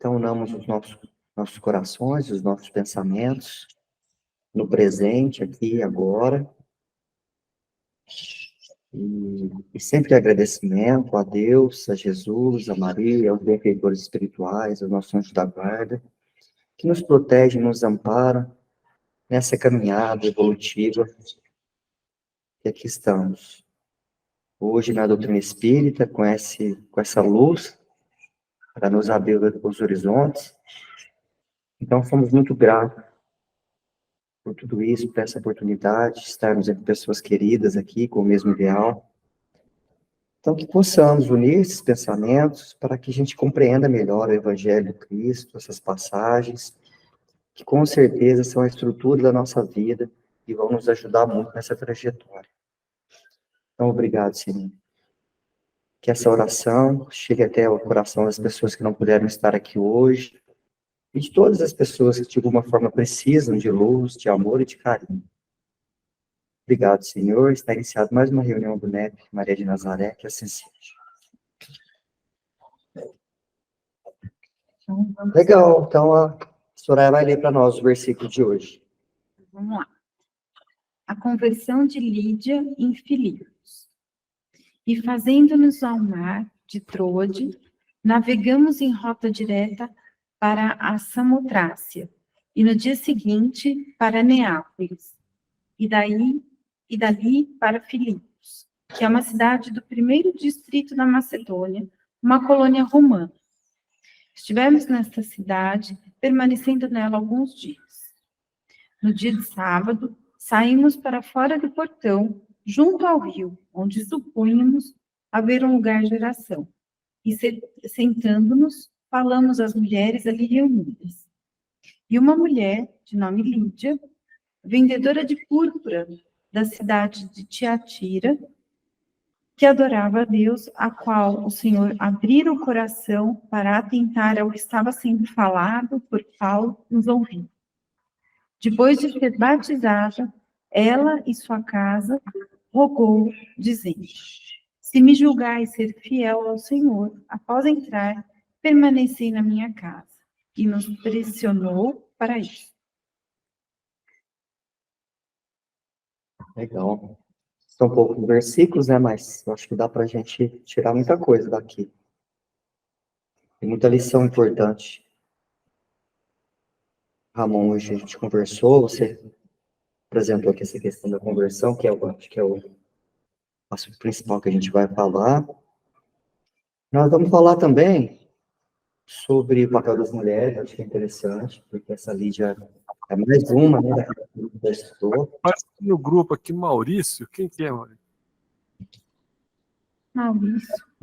Então, unamos os nossos corações, os nossos pensamentos, no presente, aqui e agora. E sempre agradecimento a Deus, a Jesus, a Maria, aos benfeitores espirituais, aos nossos anjos da guarda, que nos protege, nos ampara nessa caminhada evolutiva que aqui estamos. Hoje, na doutrina espírita, com essa luz, para nos abrir os horizontes. Então, somos muito gratos por tudo isso, por essa oportunidade de estarmos entre pessoas queridas aqui, com o mesmo ideal. Então, que possamos unir esses pensamentos para que a gente compreenda melhor o Evangelho do Cristo, essas passagens, que com certeza são a estrutura da nossa vida e vão nos ajudar muito nessa trajetória. Então, obrigado, Senhor. Que essa oração chegue até o coração das pessoas que não puderam estar aqui hoje, e de todas as pessoas que de alguma forma precisam de luz, de amor e de carinho. Obrigado, Senhor. Está iniciada mais uma reunião do NEP Maria de Nazaré, que assim seja. Legal, então a Soraya vai ler para nós o versículo de hoje. Vamos lá. A conversão de Lídia em Filipos. E fazendo-nos ao mar de Troade, navegamos em rota direta para a Samotrácia, e no dia seguinte para Neápolis, e dali para Filipos, que é uma cidade do primeiro distrito da Macedônia, uma colônia romana. Estivemos nesta cidade, permanecendo nela alguns dias. No dia de sábado, saímos para fora do portão, junto ao rio, onde supunhamos haver um lugar de oração. E sentando-nos, falamos às mulheres ali reunidas. E uma mulher, de nome Lídia, vendedora de púrpura da cidade de Tiatira, que adorava a Deus, a qual o Senhor abrira o coração para atentar ao que estava sendo falado por Paulo, nos ouviu. Depois de ser batizada, ela e sua casa rogou, dizendo: se me julgais ser fiel ao Senhor, após entrar, permanecei na minha casa. E nos pressionou para isso. Legal. São poucos versículos, né? Mas eu acho que dá para a gente tirar muita coisa daqui. Tem muita lição importante. Ramon, hoje a gente conversou, você apresentou aqui essa questão da conversão, que acho que é o assunto principal que a gente vai falar. Nós vamos falar também sobre o papel das mulheres, acho que é interessante, porque essa Lídia é mais uma, né, da história. Parece que no grupo aqui, Maurício, quem que é, Maurício?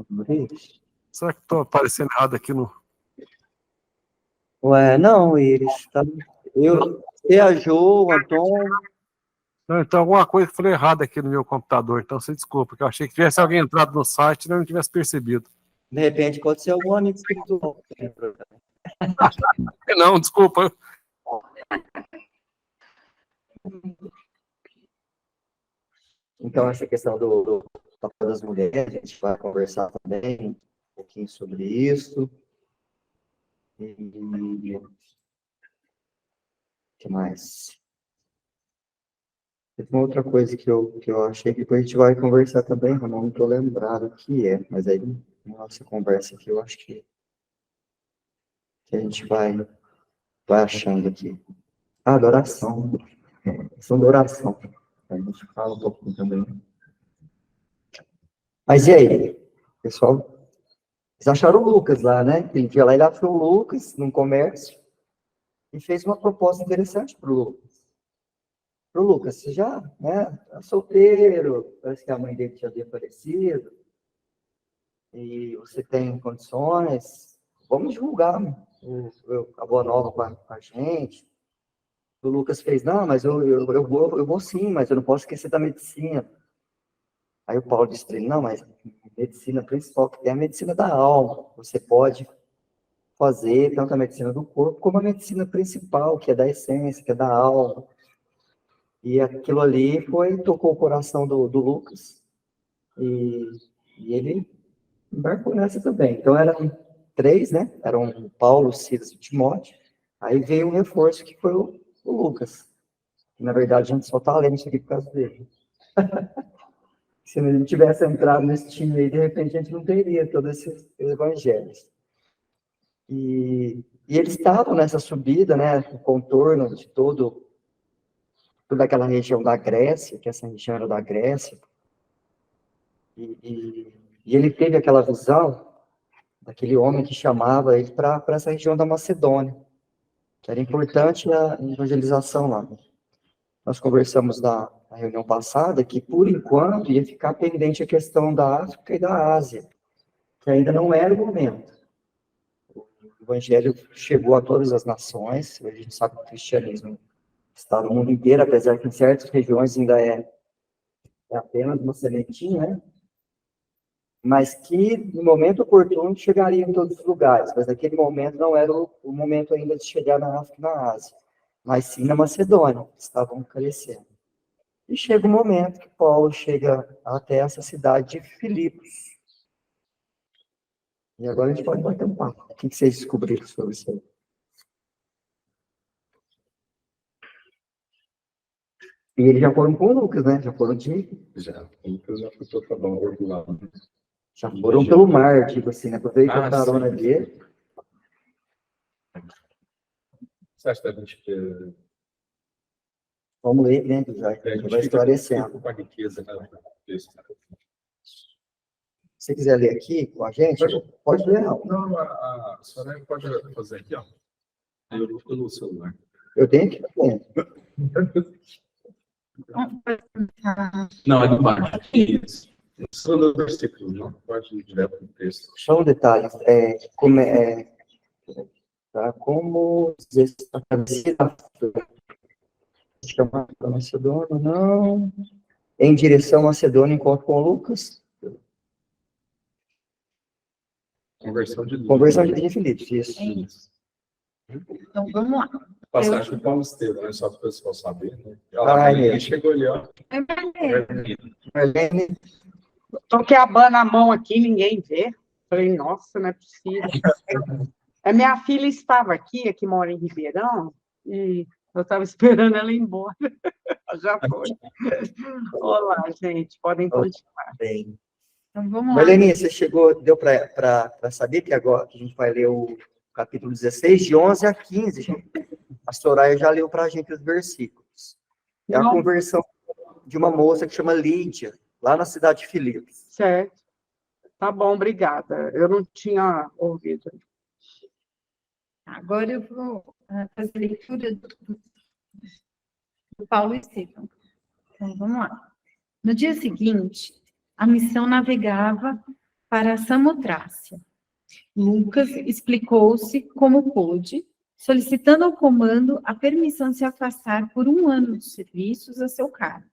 Maurício. Será que estou aparecendo errado aqui no... Ué, não, Iris, tá... Você, a Jo, o Antônio... Não, então alguma coisa que falei errado aqui no meu computador, então você desculpa, porque eu achei que tivesse alguém entrado no site e não tivesse percebido. De repente pode ser algum amigo espiritual. Não, desculpa. Então, essa questão do papel das mulheres, a gente vai conversar também um pouquinho sobre isso. E o que mais? Tem uma outra coisa que eu achei que depois a gente vai conversar também, eu não estou lembrado o que é, mas aí na nossa conversa aqui eu acho que a gente vai achando aqui. Ah, adoração. Questão da oração. A gente fala um pouquinho também. Mas e aí, pessoal? Vocês acharam o Lucas lá, né? Tem que ir lá, ele achou o Lucas num comércio e fez uma proposta interessante para o Lucas. Para o Lucas, você já, né? Tá solteiro, parece que a mãe dele já havia falecido, e você tem condições, vamos divulgar a Boa Nova com a gente. O Lucas fez, não, mas eu vou sim, mas eu não posso esquecer da medicina. Aí o Paulo disse para ele, não, mas a medicina principal que tem é a medicina da alma. Você pode fazer tanto a medicina do corpo, como a medicina principal, que é da essência, que é da alma. E aquilo ali tocou o coração do Lucas, e ele embarcou nessa também. Então, era 3, né? Eram Paulo, Silas e Timóteo. Aí veio um reforço que foi o Lucas. Na verdade, a gente só está lendo isso aqui por causa dele. Se a gente tivesse entrado nesse time aí, de repente a gente não teria todos esses evangelhos. E eles estavam nessa subida, né? O contorno de toda aquela região da Grécia, que essa região era da Grécia. E ele teve aquela visão daquele homem que chamava ele para essa região da Macedônia, que era importante a evangelização lá. Nós conversamos na reunião passada que, por enquanto, ia ficar pendente a questão da África e da Ásia, que ainda não era o momento. O evangelho chegou a todas as nações, a gente sabe que o cristianismo está no mundo inteiro, apesar que em certas regiões ainda é apenas uma sementinha, né? Mas que, no momento oportuno, chegaria em todos os lugares. Mas naquele momento não era o momento ainda de chegar na África e na Ásia, mas sim na Macedônia, que estavam crescendo. E chega o momento que Paulo chega até essa cidade de Filipos. E agora a gente pode bater um papo. O que vocês descobriram sobre isso aí? E eles já foram com o Lucas, né? Já foram de... Já. O Lucas já foi para trabalhar lá. Já foram pelo mar, tipo assim, né? Porque veio com a carona sim. dele. Você acha que a gente... Vamos ler dentro já, vai esclarecendo. Com a riqueza, né? Se você quiser ler aqui com a gente, pode ler, não. Não, a senhora pode fazer aqui, ó. Eu vou pelo celular. Eu tenho que ler. Não, é do baixo. Isso. Só no versículo, não pode ir direto no texto. Só um detalhe. Como estabelecer a Macedônia, não. Em direção a Macedônia, encontro com o Lucas. Conversão de Filipos, isso. Isso. Então, vamos lá. Passagem do Paulo Estevam, né? Só para o pessoal saber, né? Ele chegou ali, ó. Marlene, Tô que abana a mão aqui, ninguém vê. Falei, nossa, não é possível. A minha filha estava aqui, que mora em Ribeirão, e eu estava esperando ela ir embora. Já foi. Olá, gente, podem continuar. bem. Então, vamos lá. Marlene, você chegou, deu para saber que agora que a gente vai ler o capítulo 16, de 11 a 15, gente. A Soraya já leu para a gente os versículos. É a conversão de uma moça que chama Lídia, lá na cidade de Filipos. Certo. Tá bom, obrigada. Eu não tinha ouvido. Agora eu vou fazer a leitura do Paulo Estevam. Então, vamos lá. No dia seguinte, a missão navegava para Samotrácia. Lucas explicou-se como pôde, solicitando ao comando a permissão de se afastar por 1 ano dos serviços a seu cargo.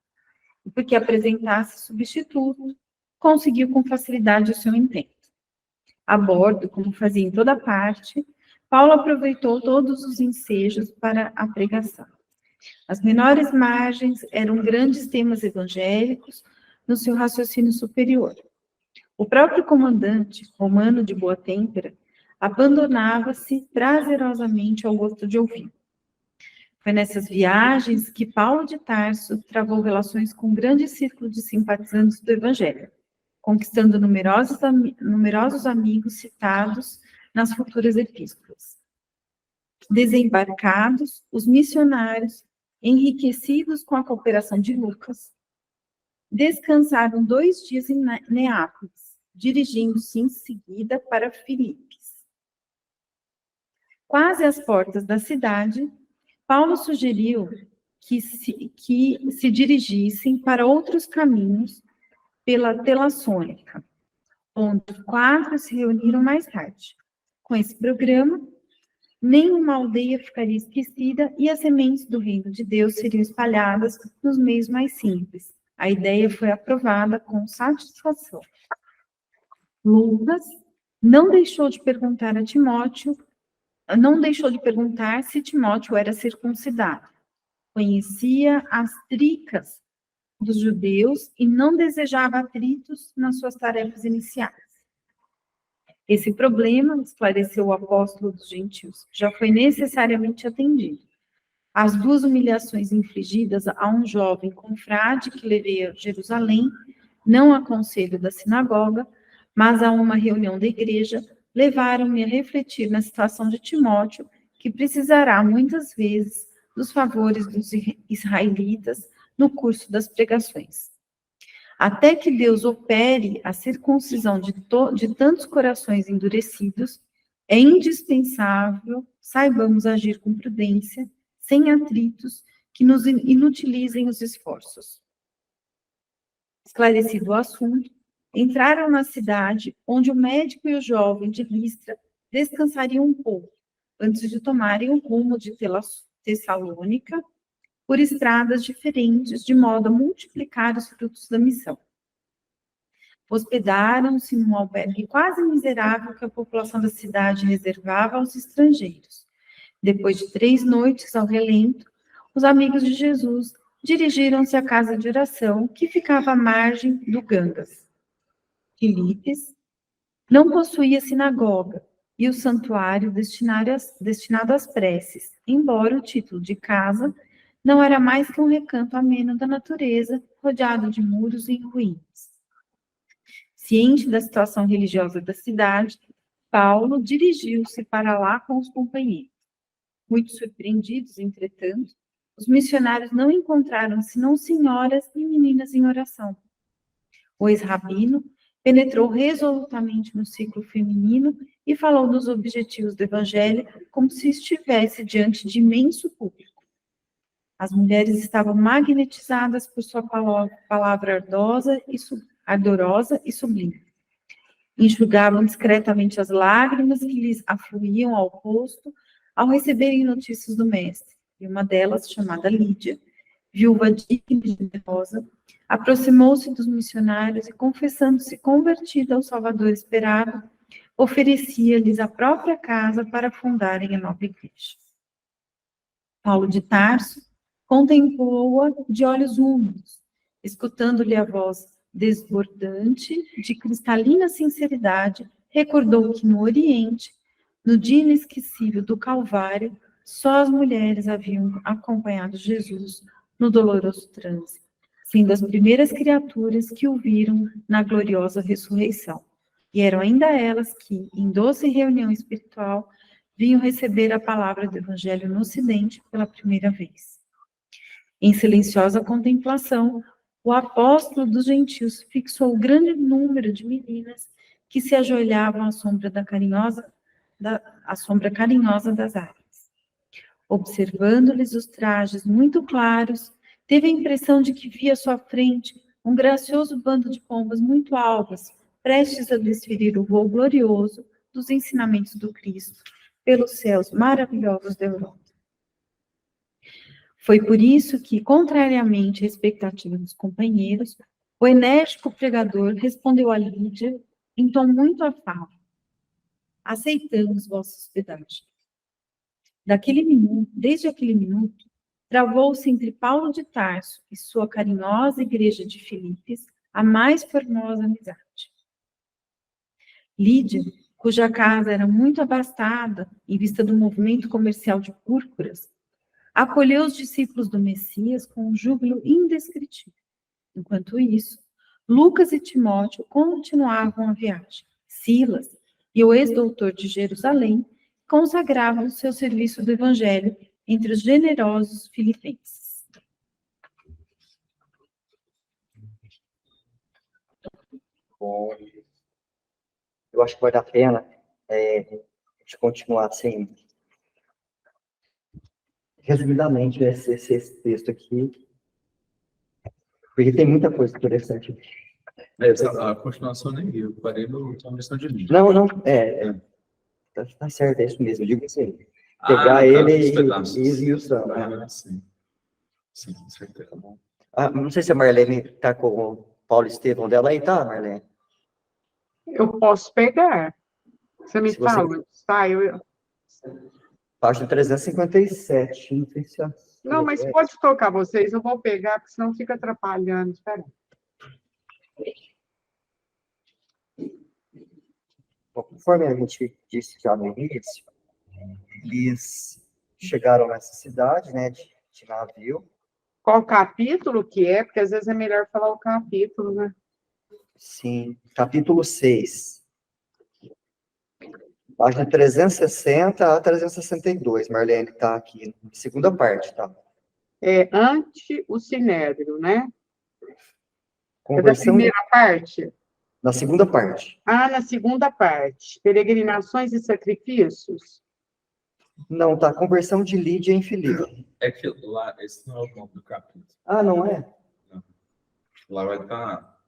E porque apresentasse substituto, conseguiu com facilidade o seu intento. A bordo, como fazia em toda parte, Paulo aproveitou todos os ensejos para a pregação. As menores margens eram grandes temas evangélicos no seu raciocínio superior. O próprio comandante, romano de boa têmpera, abandonava-se prazerosamente ao gosto de ouvir. Foi nessas viagens que Paulo de Tarso travou relações com um grande círculo de simpatizantes do Evangelho, conquistando numerosos amigos citados nas futuras epístolas. Desembarcados, os missionários, enriquecidos com a cooperação de Lucas, descansaram 2 dias em Neápolis, dirigindo-se em seguida para Filipos. Quase às portas da cidade, Paulo sugeriu que se dirigissem para outros caminhos pela Telassônica, onde os 4 se reuniram mais tarde. Com esse programa, nenhuma aldeia ficaria esquecida e as sementes do reino de Deus seriam espalhadas nos meios mais simples. A ideia foi aprovada com satisfação. Lucas não deixou de perguntar se Timóteo era circuncidado. Conhecia as tricas dos judeus e não desejava atritos nas suas tarefas iniciais. Esse problema, esclareceu o apóstolo dos gentios, já foi necessariamente atendido. As 2 humilhações infligidas a um jovem confrade que levei a Jerusalém, não a conselho da sinagoga, mas a uma reunião da igreja, levaram-me a refletir na situação de Timóteo, que precisará muitas vezes dos favores dos israelitas no curso das pregações. Até que Deus opere a circuncisão de tantos corações endurecidos, é indispensável saibamos agir com prudência, sem atritos que nos inutilizem os esforços. Esclarecido o assunto, entraram na cidade, onde o médico e o jovem de Listra descansariam um pouco, antes de tomarem o rumo de Tessalônica, por estradas diferentes, de modo a multiplicar os frutos da missão. Hospedaram-se num albergue quase miserável que a população da cidade reservava aos estrangeiros. Depois de 3 noites ao relento, os amigos de Jesus dirigiram-se à casa de oração, que ficava à margem do Gangas. Filipes não possuía sinagoga e o santuário destinado às preces, embora o título de casa não era mais que um recanto ameno da natureza, rodeado de muros em ruínas. Ciente da situação religiosa da cidade, Paulo dirigiu-se para lá com os companheiros. Muito surpreendidos, entretanto, os missionários não encontraram senão senhoras e meninas em oração. O ex-rabino penetrou resolutamente no ciclo feminino e falou dos objetivos do evangelho como se estivesse diante de imenso público. As mulheres estavam magnetizadas por sua palavra ardorosa e sublime. Enxugavam discretamente as lágrimas que lhes afluíam ao rosto ao receberem notícias do mestre, e uma delas, chamada Lídia, viúva digna e generosa, aproximou-se dos missionários e, confessando-se convertida ao Salvador esperado, oferecia-lhes a própria casa para fundarem a nova igreja. Paulo de Tarso contemplou-a de olhos úmidos, escutando-lhe a voz desbordante, de cristalina sinceridade, recordou que no Oriente, no dia inesquecível do Calvário, só as mulheres haviam acompanhado Jesus no doloroso trânsito, sendo as primeiras criaturas que o viram na gloriosa ressurreição. E eram ainda elas que, em doce reunião espiritual, vinham receber a palavra do Evangelho no Ocidente pela primeira vez. Em silenciosa contemplação, o apóstolo dos gentios fixou o grande número de meninas que se ajoelhavam à sombra carinhosa das árvores. Observando-lhes os trajes muito claros, teve a impressão de que via à sua frente um gracioso bando de pombas muito alvas, prestes a desferir o voo glorioso dos ensinamentos do Cristo pelos céus maravilhosos da Europa. Foi por isso que, contrariamente à expectativa dos companheiros, o enérgico pregador respondeu a Lídia em tom muito afável: aceitamos vossa hospedagem. Desde aquele minuto, travou-se entre Paulo de Tarso e sua carinhosa igreja de Filipes a mais formosa amizade. Lídia, cuja casa era muito abastada em vista do movimento comercial de púrpuras, acolheu os discípulos do Messias com um júbilo indescritível. Enquanto isso, Lucas e Timóteo continuavam a viagem. Silas e o ex-doutor de Jerusalém consagravam o seu serviço do evangelho entre os generosos filipenses. Bom, eu acho que vale a pena a gente continuar assim, resumidamente, esse texto aqui, porque tem muita coisa interessante. A continuação nem eu parei na missão de Lídia. Não, tá certo, é isso mesmo, eu digo assim, pegar ele e esmiuçando. Sim, com certeza. Não sei se a Marlene está com o Paulo Estevão dela aí, tá, Marlene? Eu posso pegar. Você me Se você- fala, tá? Página 357, não sei se... Não, mas pode tocar vocês, eu vou pegar, porque senão fica atrapalhando. Espera. Bom, conforme a gente disse já no início, eles chegaram nessa cidade, né, de navio. Qual capítulo que é? Porque às vezes é melhor falar o capítulo, né? Sim, capítulo 6. Página 360 a 362, Marlene está aqui, segunda parte, tá? É ante o sinédrio, né? É da Conversão primeira parte? na segunda parte. Ah, na segunda parte. Peregrinações e sacrifícios? Não, tá, conversão de Lídia em Filipe. É que lá, esse não é o nome do capítulo. Ah, não é? Lá vai estar.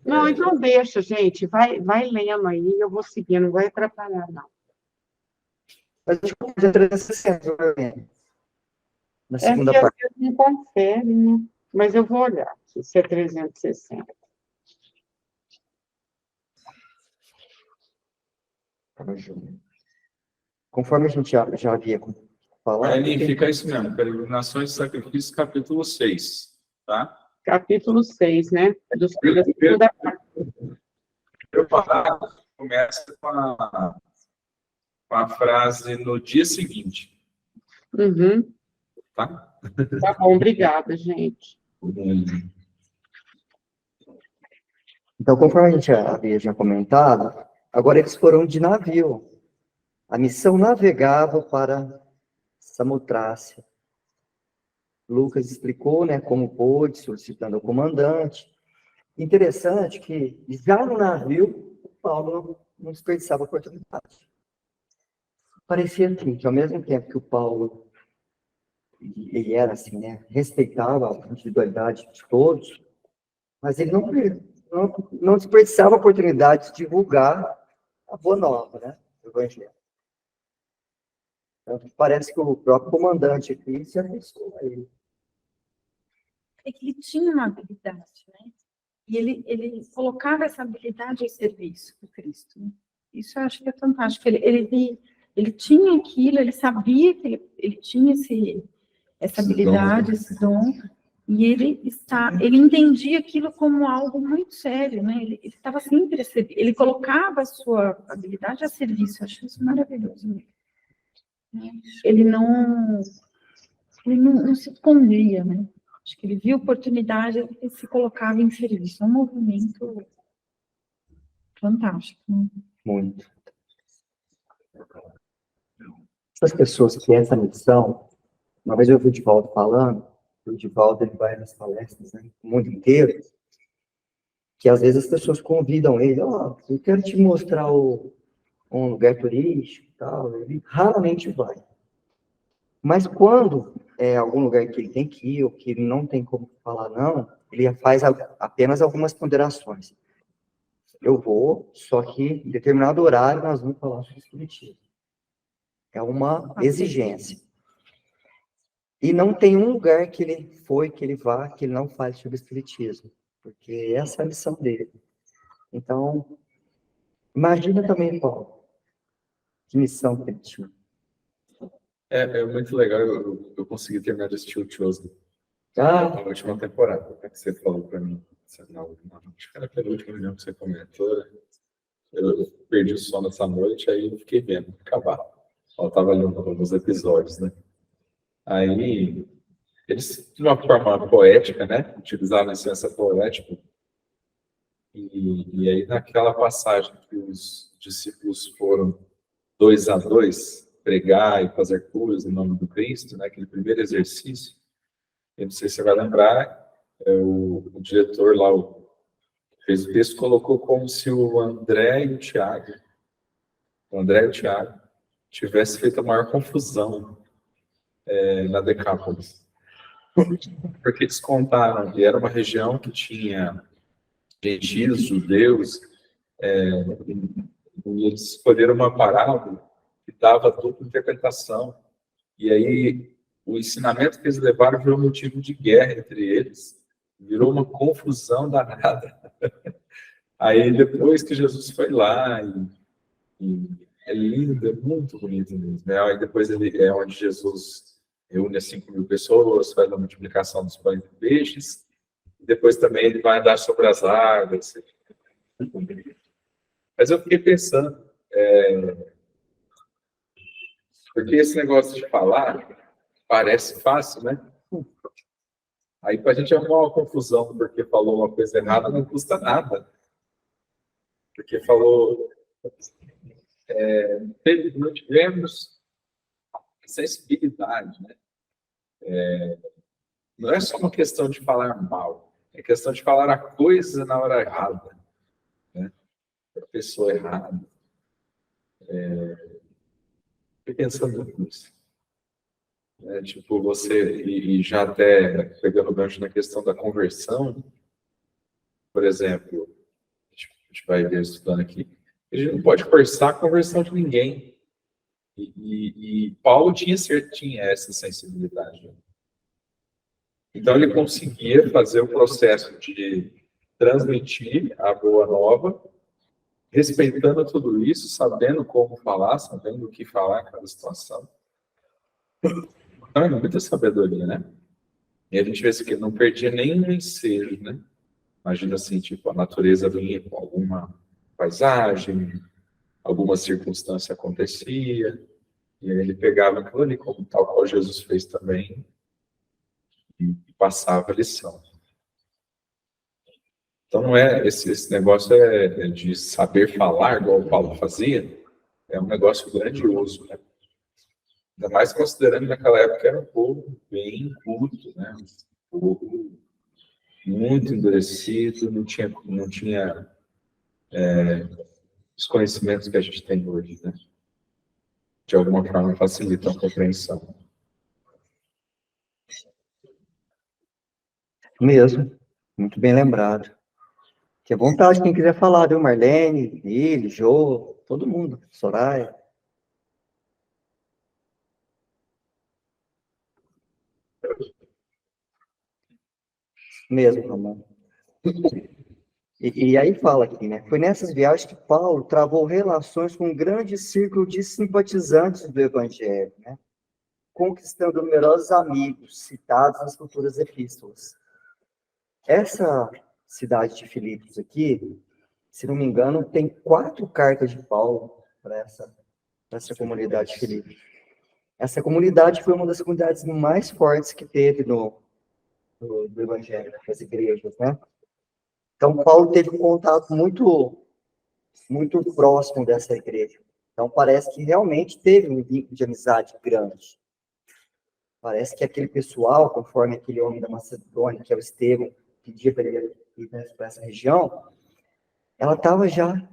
Não, então deixa, gente. Vai lendo aí, eu vou seguindo, não vai atrapalhar, não. Mas a gente pode 360, Marlene. Na É segunda que às parte. vezes não confere, né? Mas eu vou olhar aqui, se é 360. Conforme a gente já havia falado. Aí fica isso mesmo, peregrinações e sacrifícios, capítulo 6, tá? Capítulo 6, né? Da segunda parte. Eu começa com a frase no dia seguinte, Uhum. tá? Tá bom, obrigada, gente. Então, conforme a gente havia já comentado, agora eles foram de navio. A missão navegava para Samotrácia. Lucas explicou, né, como pôde, solicitando ao comandante. Interessante que, já no navio, Paulo não desperdiçava a oportunidade. Parecia assim, que ao mesmo tempo que o Paulo, ele era assim, né, respeitava a individualidade de todos, mas ele não desperdiçava a oportunidade de divulgar a boa nova, né, do Evangelho. Então, parece que o próprio comandante aqui se afeiçoou a ele. É que ele tinha uma habilidade, né? E ele colocava essa habilidade ao serviço do Cristo. Né? Isso eu acho que é fantástico. Ele tinha aquilo, ele sabia que ele tinha essa habilidade, esse dom, e ele entendia aquilo como algo muito sério, né? Ele estava sempre a servir, ele colocava a sua habilidade a serviço. Eu acho isso maravilhoso. Né? Ele não se escondia, né? Acho que ele viu oportunidade e se colocava em serviço. É um movimento fantástico. Né? Muito. Essas pessoas que têm essa missão, uma vez eu vi o Divaldo falando, o Divaldo ele vai nas palestras, né, no mundo inteiro, que às vezes as pessoas convidam ele, eu quero te mostrar um lugar turístico e tal, ele raramente vai. Mas quando é algum lugar que ele tem que ir, ou que ele não tem como falar não, ele faz apenas algumas ponderações. Eu vou, só que em determinado horário nós vamos falar sobre espiritismo. É uma exigência. E não tem um lugar que ele vá, que ele não fale sobre espiritismo. Porque essa é a missão dele. Então, imagina também, Paulo, que missão que ele tinha. É muito legal, eu consegui terminar de assistir o Chosen. Ah, Na última temporada, que você falou para mim. Acho que era pela última reunião que você comentou. Eu perdi o sono essa noite, aí eu fiquei vendo, acabar. Eu estava lendo alguns episódios, né? Aí, eles, de uma forma poética, né? Utilizaram a licença poética. E aí, naquela passagem que os discípulos foram 2 a 2 pregar e fazer curas em nome do Cristo, né? Aquele primeiro exercício, eu não sei se você vai lembrar, o diretor lá, que fez o texto, colocou como se o André e o Tiago tivessem feito a maior confusão na Decápolis. Porque eles contaram que era uma região que tinha gentios, judeus, e eles escolheram uma parábola que dava dupla interpretação. E aí, o ensinamento que eles levaram virou motivo de guerra entre eles, virou uma confusão danada. Aí, depois que Jesus foi lá, e é lindo, é muito bonito mesmo, né? Aí depois é onde Jesus reúne as 5.000 pessoas, faz a multiplicação dos pães e peixes, e depois também ele vai andar sobre as águas. Mas eu fiquei pensando, Porque esse negócio de falar parece fácil, né? Aí, para a gente arrumar uma confusão porque falou uma coisa errada, não custa nada. Porque falou... não tivemos sensibilidade, né? Não é só uma questão de falar mal, é questão de falar a coisa na hora errada, né? A pessoa errada. Fiquei pensando nisso. Tipo, você, e já até pegando o gancho na questão da conversão, por exemplo, a gente vai ver estudando aqui, a gente não pode forçar a conversão de ninguém. E Paulo tinha essa sensibilidade. Então, ele conseguia fazer o processo de transmitir a boa nova, respeitando tudo isso, sabendo como falar, sabendo o que falar em cada situação. Então, é muita sabedoria, né? E a gente vê que ele não perdia nenhum ensejo, né? Imagina assim, tipo, a natureza vinha com alguma paisagem, alguma circunstância acontecia, e aí ele pegava aquilo ali, como tal qual Jesus fez também, e passava a lição. Então, não é esse negócio de saber falar, igual o Paulo fazia, é um negócio grandioso, né? Ainda mais considerando que naquela época era um povo bem culto, né? Um povo muito endurecido, não tinha os conhecimentos que a gente tem hoje, né? De alguma forma facilitam a compreensão. Mesmo. Muito bem lembrado. Que à vontade, quem quiser falar, viu? Marlene, Lili, Jô, todo mundo. Soraya. Mesmo, Romano. E aí fala aqui, né? Foi nessas viagens que Paulo travou relações com um grande círculo de simpatizantes do Evangelho, né? Conquistando numerosos amigos citados nas futuras epístolas. Essa cidade de Filipos aqui, se não me engano, tem 4 cartas de Paulo para essa comunidade de Filipos. Essa comunidade foi uma das comunidades mais fortes que teve do Evangelho, das igrejas, né? Então, Paulo teve um contato muito próximo dessa igreja. Então, parece que realmente teve um vínculo de amizade grande. Parece que aquele pessoal, conforme aquele homem da Macedônia, que é o Estevão, pedia para ele ir para essa região, ela estava já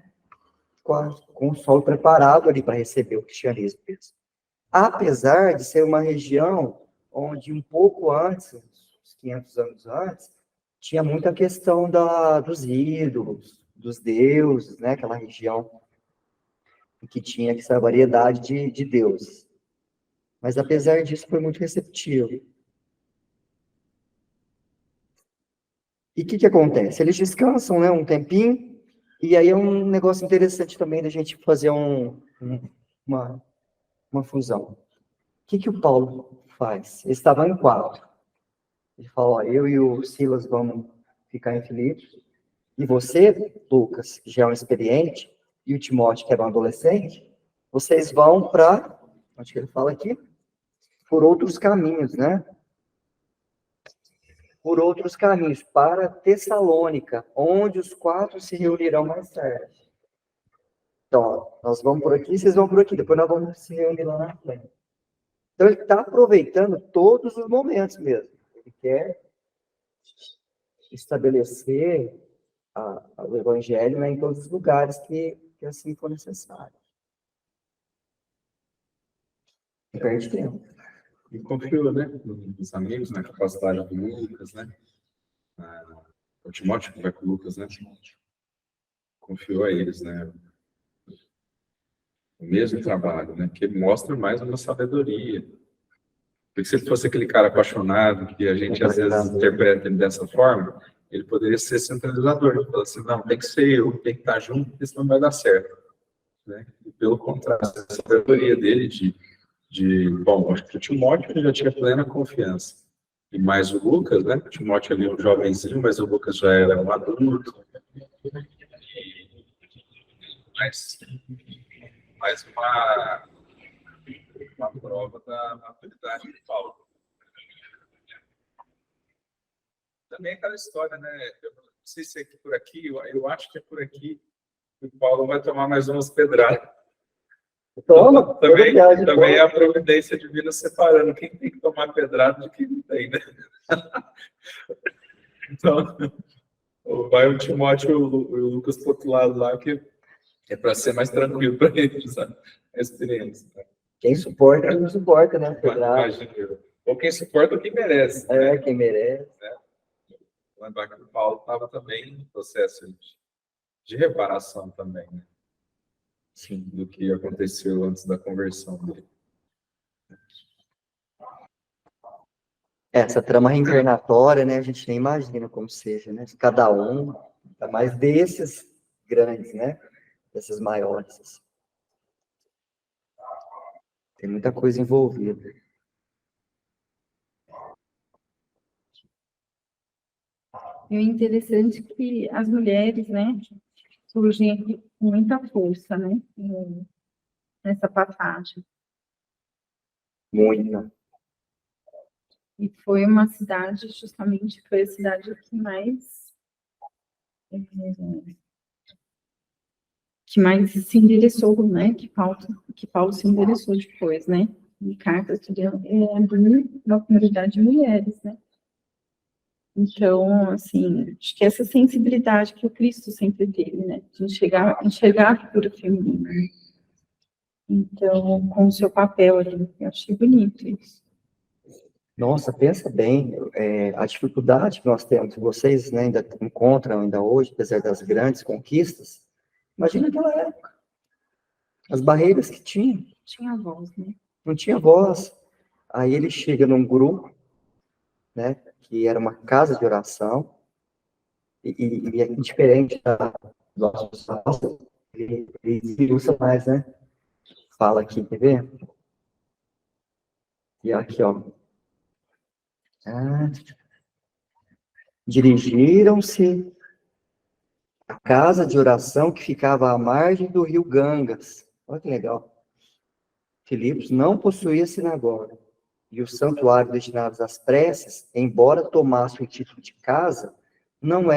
com o solo preparado ali para receber o cristianismo. Apesar de ser uma região onde um pouco antes, uns 500 anos antes, tinha muita questão dos ídolos, dos deuses, né? Aquela região que tinha essa variedade de deuses. Mas, apesar disso, foi muito receptivo. E o que acontece? Eles descansam, né, um tempinho, e aí é um negócio interessante também da gente fazer uma fusão. O que o Paulo faz? Eles estavam em 4. Ele falou, ó, eu e o Silas vamos ficar em Filipos, e você, Lucas, que já é um experiente, e o Timóteo, que era um adolescente, vocês vão para, onde que ele fala aqui? Por outros caminhos, né? Por outros caminhos, para Tessalônica, onde os 4 se reunirão mais tarde. Então, ó, nós vamos por aqui, vocês vão por aqui, depois nós vamos se reunir lá na frente. Então, ele está aproveitando todos os momentos mesmo. Ele quer estabelecer o evangelho, né, em todos os lugares que assim for necessário. Não perde tempo. E confiou, né, nos amigos, na capacidade do Lucas, né? O Timóteo que vai com o Lucas, né? Confiou a eles, né? O mesmo trabalho, né? Que mostra mais uma sabedoria. Porque se ele fosse aquele cara apaixonado, que a gente às vezes interpreta ele dessa forma, ele poderia ser centralizador. Ele fala assim, não, tem que ser eu, tem que estar junto, porque senão não vai dar certo. Né? E pelo contrário, a sabedoria dele bom, acho que o Timóteo ele já tinha plena confiança. E mais o Lucas, né? O Timóteo ali é um jovenzinho, mas o Lucas já era um adulto. Mas mais uma prova da maturidade de Paulo. Também aquela história, né? Eu não sei se é por aqui, eu acho que é por aqui que o Paulo vai tomar mais umas pedradas. Toma, também é a providência divina separando quem tem que tomar pedrada de quem não tem, né? Então, vai o Timóteo e o Lucas para o outro lado lá, que é para ser mais tranquilo para eles, a experiência. Né? Quem suporta, quem não suporta, né? Imagina. Ou quem suporta, ou quem merece. Né? Quem merece. Né? Lembrar que o Paulo estava também em processo de reparação também, né? Sim. Do que aconteceu antes da conversão dele. Essa trama reencarnatória, né? A gente nem imagina como seja, né? Cada um, ainda mais desses grandes, né? Desses maiores. Assim. Tem muita coisa envolvida. E o interessante é que as mulheres, né, surgem aqui com muita força, né, nessa passagem. Muita. E foi uma cidade, justamente, foi a cidade que mais se endereçou, né, que Paulo se endereçou depois, né, em cartas da comunidade de mulheres, né. Então, assim, acho que essa sensibilidade que o Cristo sempre teve, né, de enxergar a figura feminina. Né? Então, com o seu papel ali, eu achei bonito isso. Nossa, pensa bem, a dificuldade que nós temos, que vocês, né, ainda encontram ainda hoje, apesar das grandes conquistas, imagina aquela época, as barreiras que tinha. Tinha voz, né? Não tinha voz. Aí ele chega num grupo, né, que era uma casa de oração, e é diferente da nossa, ele usa mais, né? Fala aqui, quer ver? E aqui, ó. Dirigiram-se à casa de oração que ficava à margem do rio Gangas. Olha que legal. Filipos não possuía sinagoga. E o santuário destinado às preces, embora tomasse o título de casa, não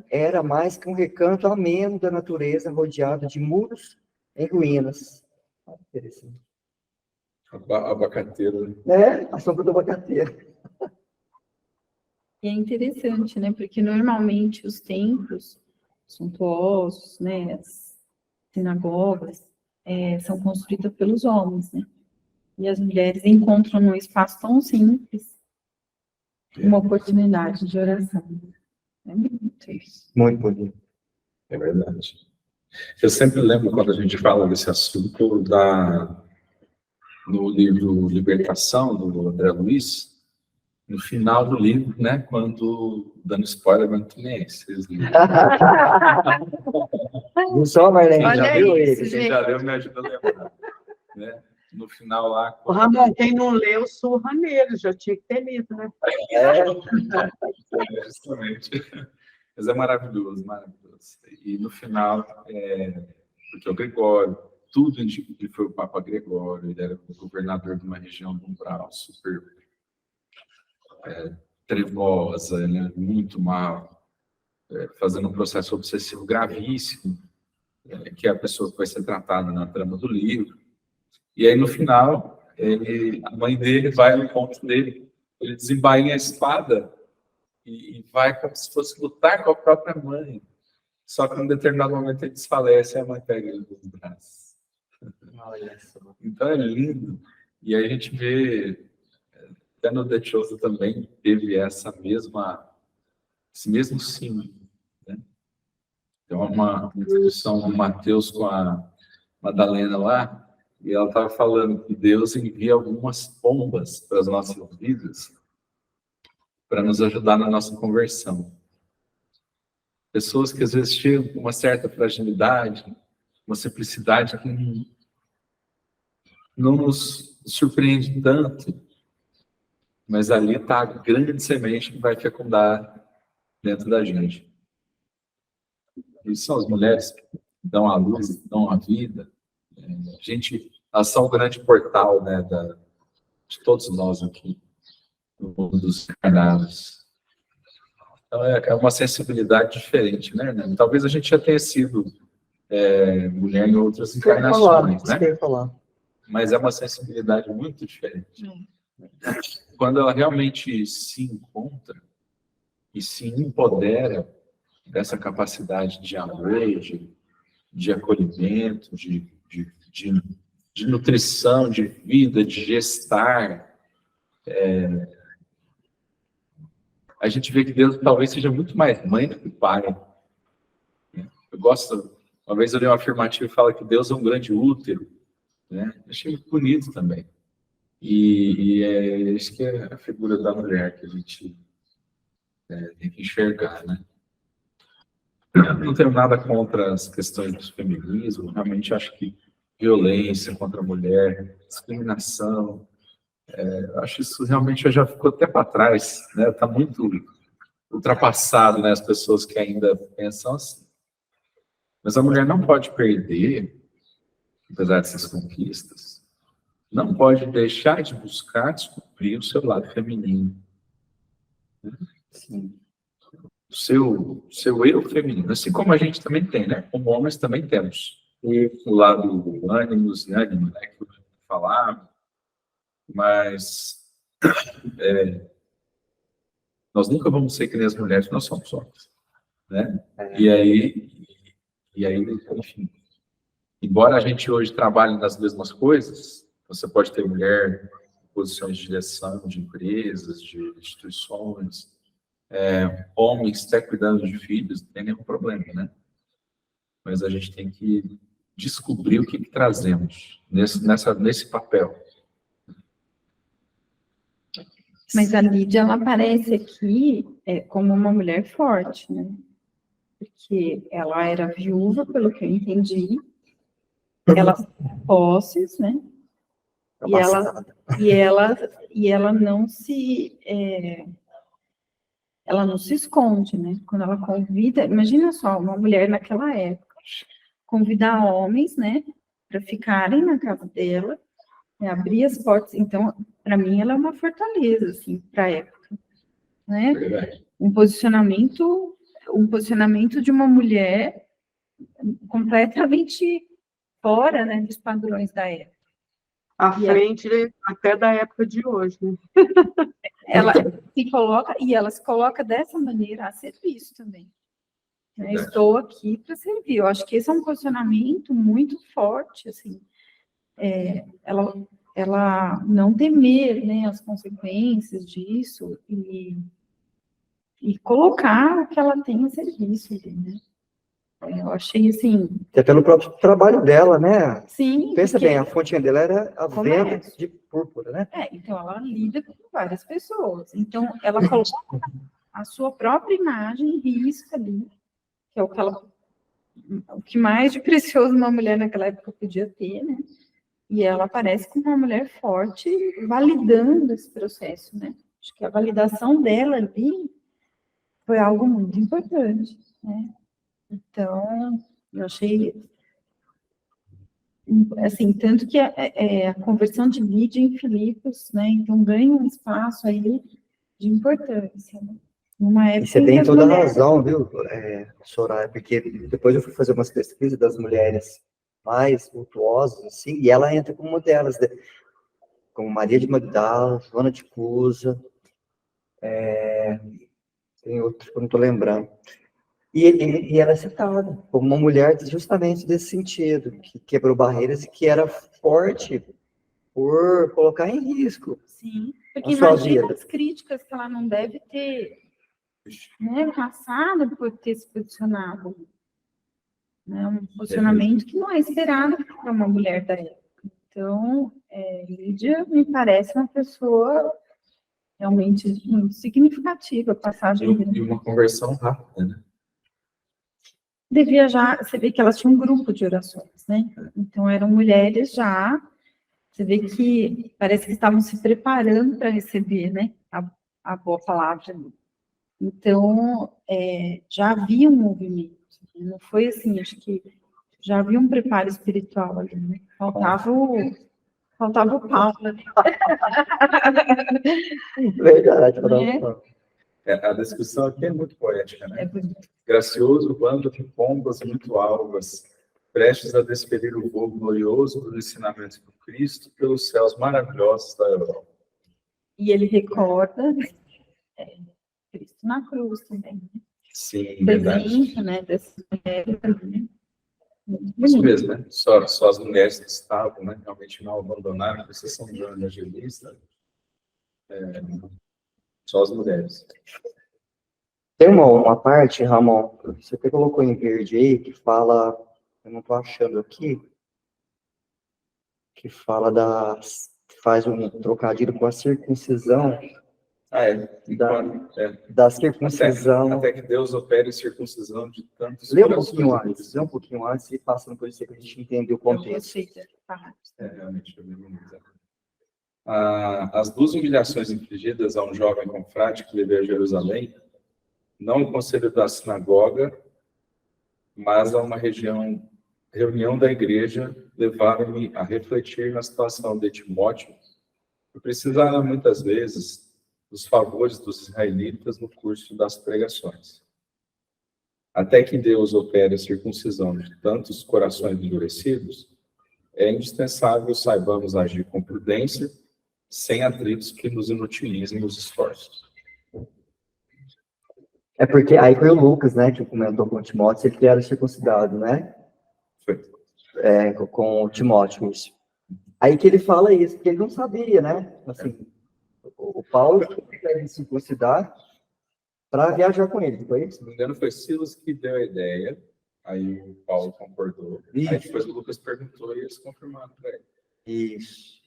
era mais que um recanto ameno da natureza rodeado de muros em ruínas. Interessante. Abacateiro. Né? A sombra do abacateiro. E é interessante, né? Porque normalmente os templos suntuosos, né? As sinagogas são construídas pelos homens, né? E as mulheres encontram num espaço tão simples uma oportunidade de oração. É muito isso. Muito bonito. É verdade. Eu sempre lembro, quando a gente fala desse assunto, no livro Libertação, do André Luiz, no final do livro, né, quando, dando spoiler, mas não tô nem aí, vocês viram. Não só, Marlene, Olha já viu isso, ele? Quem já leu me ajuda a lembrar. Né? No final lá... O Ramon, quem não leu, surra nele, já tinha que ter lido, né? Justamente. Mas é maravilhoso, maravilhoso. E no final, porque o Gregório, tudo indica que foi o Papa Gregório, ele era o governador de uma região do umbral super trevosa, né, muito mal, fazendo um processo obsessivo gravíssimo, que é a pessoa que vai ser tratada na trama do livro. E aí, no final, a mãe dele vai ao encontro dele, ele desembainha a espada e vai como se fosse lutar com a própria mãe. Só que em um determinado momento ele desfalece e a mãe pega ele dos braços. Então é lindo. E aí a gente vê, até no The Chosen também teve esse mesmo símbolo. Né? Então, uma discussão do Mateus com a Madalena lá, e ela estava falando que Deus envia algumas pombas para as nossas vidas para nos ajudar na nossa conversão. Pessoas que às vezes chegam com uma certa fragilidade, uma simplicidade que não nos surpreende tanto, mas ali está a grande semente que vai fecundar dentro da gente. E são as mulheres que dão a luz, dão a vida, A gente, nós somos um grande portal, né, de todos nós aqui, no mundo dos encarnados. Então, é uma sensibilidade diferente, né, Hernani? Talvez a gente já tenha sido mulher em outras encarnações, né? Isso que eu ia falar. Mas é uma sensibilidade muito diferente. Quando ela realmente se encontra e se empodera dessa capacidade de amor, de acolhimento, de nutrição, de vida, de gestar, a gente vê que Deus talvez seja muito mais mãe do que pai. Eu gosto, uma vez eu li uma afirmativa que fala que Deus é um grande útero, né? Eu achei muito bonito também. E é isso que é a figura da mulher que a gente tem que enxergar, né? Não tenho nada contra as questões do feminismo, realmente acho que violência contra a mulher, discriminação, eu acho isso realmente já ficou até para trás, né? Está muito ultrapassado, né? As pessoas que ainda pensam assim. Mas a mulher não pode perder, apesar dessas conquistas, não pode deixar de buscar descobrir o seu lado feminino. Sim. O seu eu feminino. Assim como a gente também tem, né? Como homens também temos. O lado ânimos e ânimo, né? Que eu falava. Mas nós nunca vamos ser que nem as mulheres, nós somos homens. Né? E aí, enfim. Embora a gente hoje trabalhe nas mesmas coisas, você pode ter mulher em posições de direção de empresas, de instituições, homens até cuidando de filhos, não tem nenhum problema, né? Mas a gente tem que descobrir o que trazemos nesse papel. Mas a Lídia, ela aparece aqui como uma mulher forte, né? Porque ela era viúva, pelo que eu entendi, ela posses, né? E ela não se esconde, né? Quando ela convida, imagina só, uma mulher naquela época convidar homens, né, para ficarem na casa dela, abrir as portas. Então, para mim, ela é uma fortaleza, assim, para a época, né? Um posicionamento de uma mulher completamente fora, né, dos padrões da época. À frente até da época de hoje, né? Ela se coloca dessa maneira a serviço também. Né? Estou aqui para servir. Eu acho que esse é um posicionamento muito forte, assim. Ela não temer, né, as consequências disso e colocar o que ela tem a serviço, né? Eu achei assim. Até pelo próprio trabalho dela, né? Sim. Pensa bem, a fontinha dela era a venda comércio. de púrpura, né? Então ela lida com várias pessoas. Então ela coloca a sua própria imagem em risco ali, que é o que mais de precioso uma mulher naquela época podia ter, né? E ela aparece como uma mulher forte, validando esse processo, né? Acho que a validação dela ali foi algo muito importante, né? Então, eu achei, assim, tanto que a conversão de Lídia em Filipos, né? Então, ganha um espaço aí de importância, né? Numa época e você tem toda a mulheres... razão, viu, Soraya? Porque depois eu fui fazer umas pesquisas das mulheres mais virtuosas, assim, e ela entra como uma delas, né? Como Maria de Magdala, Joana de Cusa, tem outros que eu não estou lembrando. E ela é citada como uma mulher justamente desse sentido, que quebrou barreiras e que era forte por colocar em risco. Sim, porque a sua imagina vida. as críticas que ela não deve ter, né, passado por ter se posicionado. Né, um posicionamento que não é esperado para uma mulher da época. Então, Lídia me parece uma pessoa realmente muito significativa, a passagem E uma conversão rápida, né? você vê que elas tinham um grupo de orações, né? Então, eram mulheres já, você vê que parece que estavam se preparando para receber, né, a boa palavra ali. Então, já havia um movimento, não foi assim, acho que Já havia um preparo espiritual ali, né? Faltava o Paulo, né? Verdade, Né? A descrição aqui é muito poética, É né? bonito. Gracioso bando de pombas muito alvas, prestes a despedir o voo glorioso dos ensinamentos do Cristo pelos céus maravilhosos da Europa. E ele recorda Cristo na cruz também, né? Sim, verdade. Presente, né? Dessas mulheres ali, né? Muito Isso bonito. mesmo, né? Só as mulheres que estavam, né? Realmente não abandonaram, com exceção do evangelista. Só as mulheres. Tem uma parte, Ramon, você até colocou em verde aí, que fala, eu não estou achando aqui, que fala faz um trocadilho com a circuncisão, da circuncisão. Até que Deus opere circuncisão de tantos Lê um corações. pouquinho antes e passando por isso aí para a gente entender o Eu contexto. gostei dessa parte. Realmente, eu me lembro. As 2 humilhações infligidas a um jovem confrade que veio a Jerusalém, não o conselho da sinagoga, mas a uma reunião da igreja, levaram-me a refletir na situação de Timóteo, que precisava muitas vezes dos favores dos israelitas no curso das pregações. Até que Deus opere a circuncisão de tantos corações endurecidos, é indispensável saibamos agir com prudência, sem atritos que nos inutilizem os esforços. É porque aí foi o Lucas, né, que comentou com o Timóteo, ele que era circuncidado, né? Foi. Com o Timóteo, isso. Aí que ele fala isso, porque ele não sabia, né? Assim, o Paulo queria circuncidar para viajar com ele, foi isso? Se não me engano, foi Silas que deu a ideia, aí o Paulo concordou, Isso. aí depois o Lucas perguntou e eles confirmaram para ele. Isso.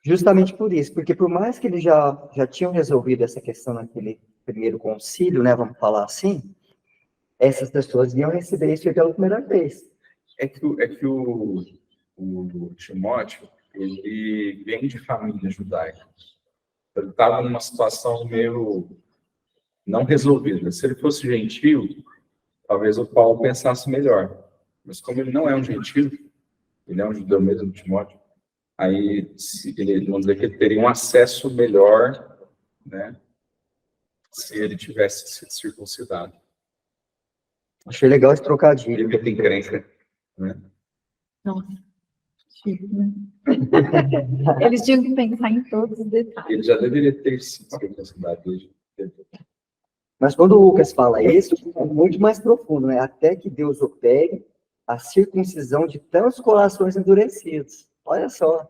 Justamente por isso, porque por mais que eles já tinham resolvido essa questão naquele primeiro concílio, né, vamos falar assim, essas pessoas iam receber isso pela primeira vez. É que o Timóteo, ele vem de família judaica. Ele estava numa situação meio não resolvida. Se ele fosse gentil, talvez o Paulo pensasse melhor. Mas como ele não é um gentil, ele é um judeu mesmo, Timóteo, aí vamos dizer que ele teria um acesso melhor, né, se ele tivesse sido circuncidado. Achei legal esse trocadilho. Ele tem crença, né? Nossa, chique, né? Eles tinham que pensar em todos os detalhes. Ele já deveria ter sido circuncidado desde. Mas quando o Lucas fala isso, é muito mais profundo, né? Até que Deus opere a circuncisão de tantos corações endurecidos. Olha só.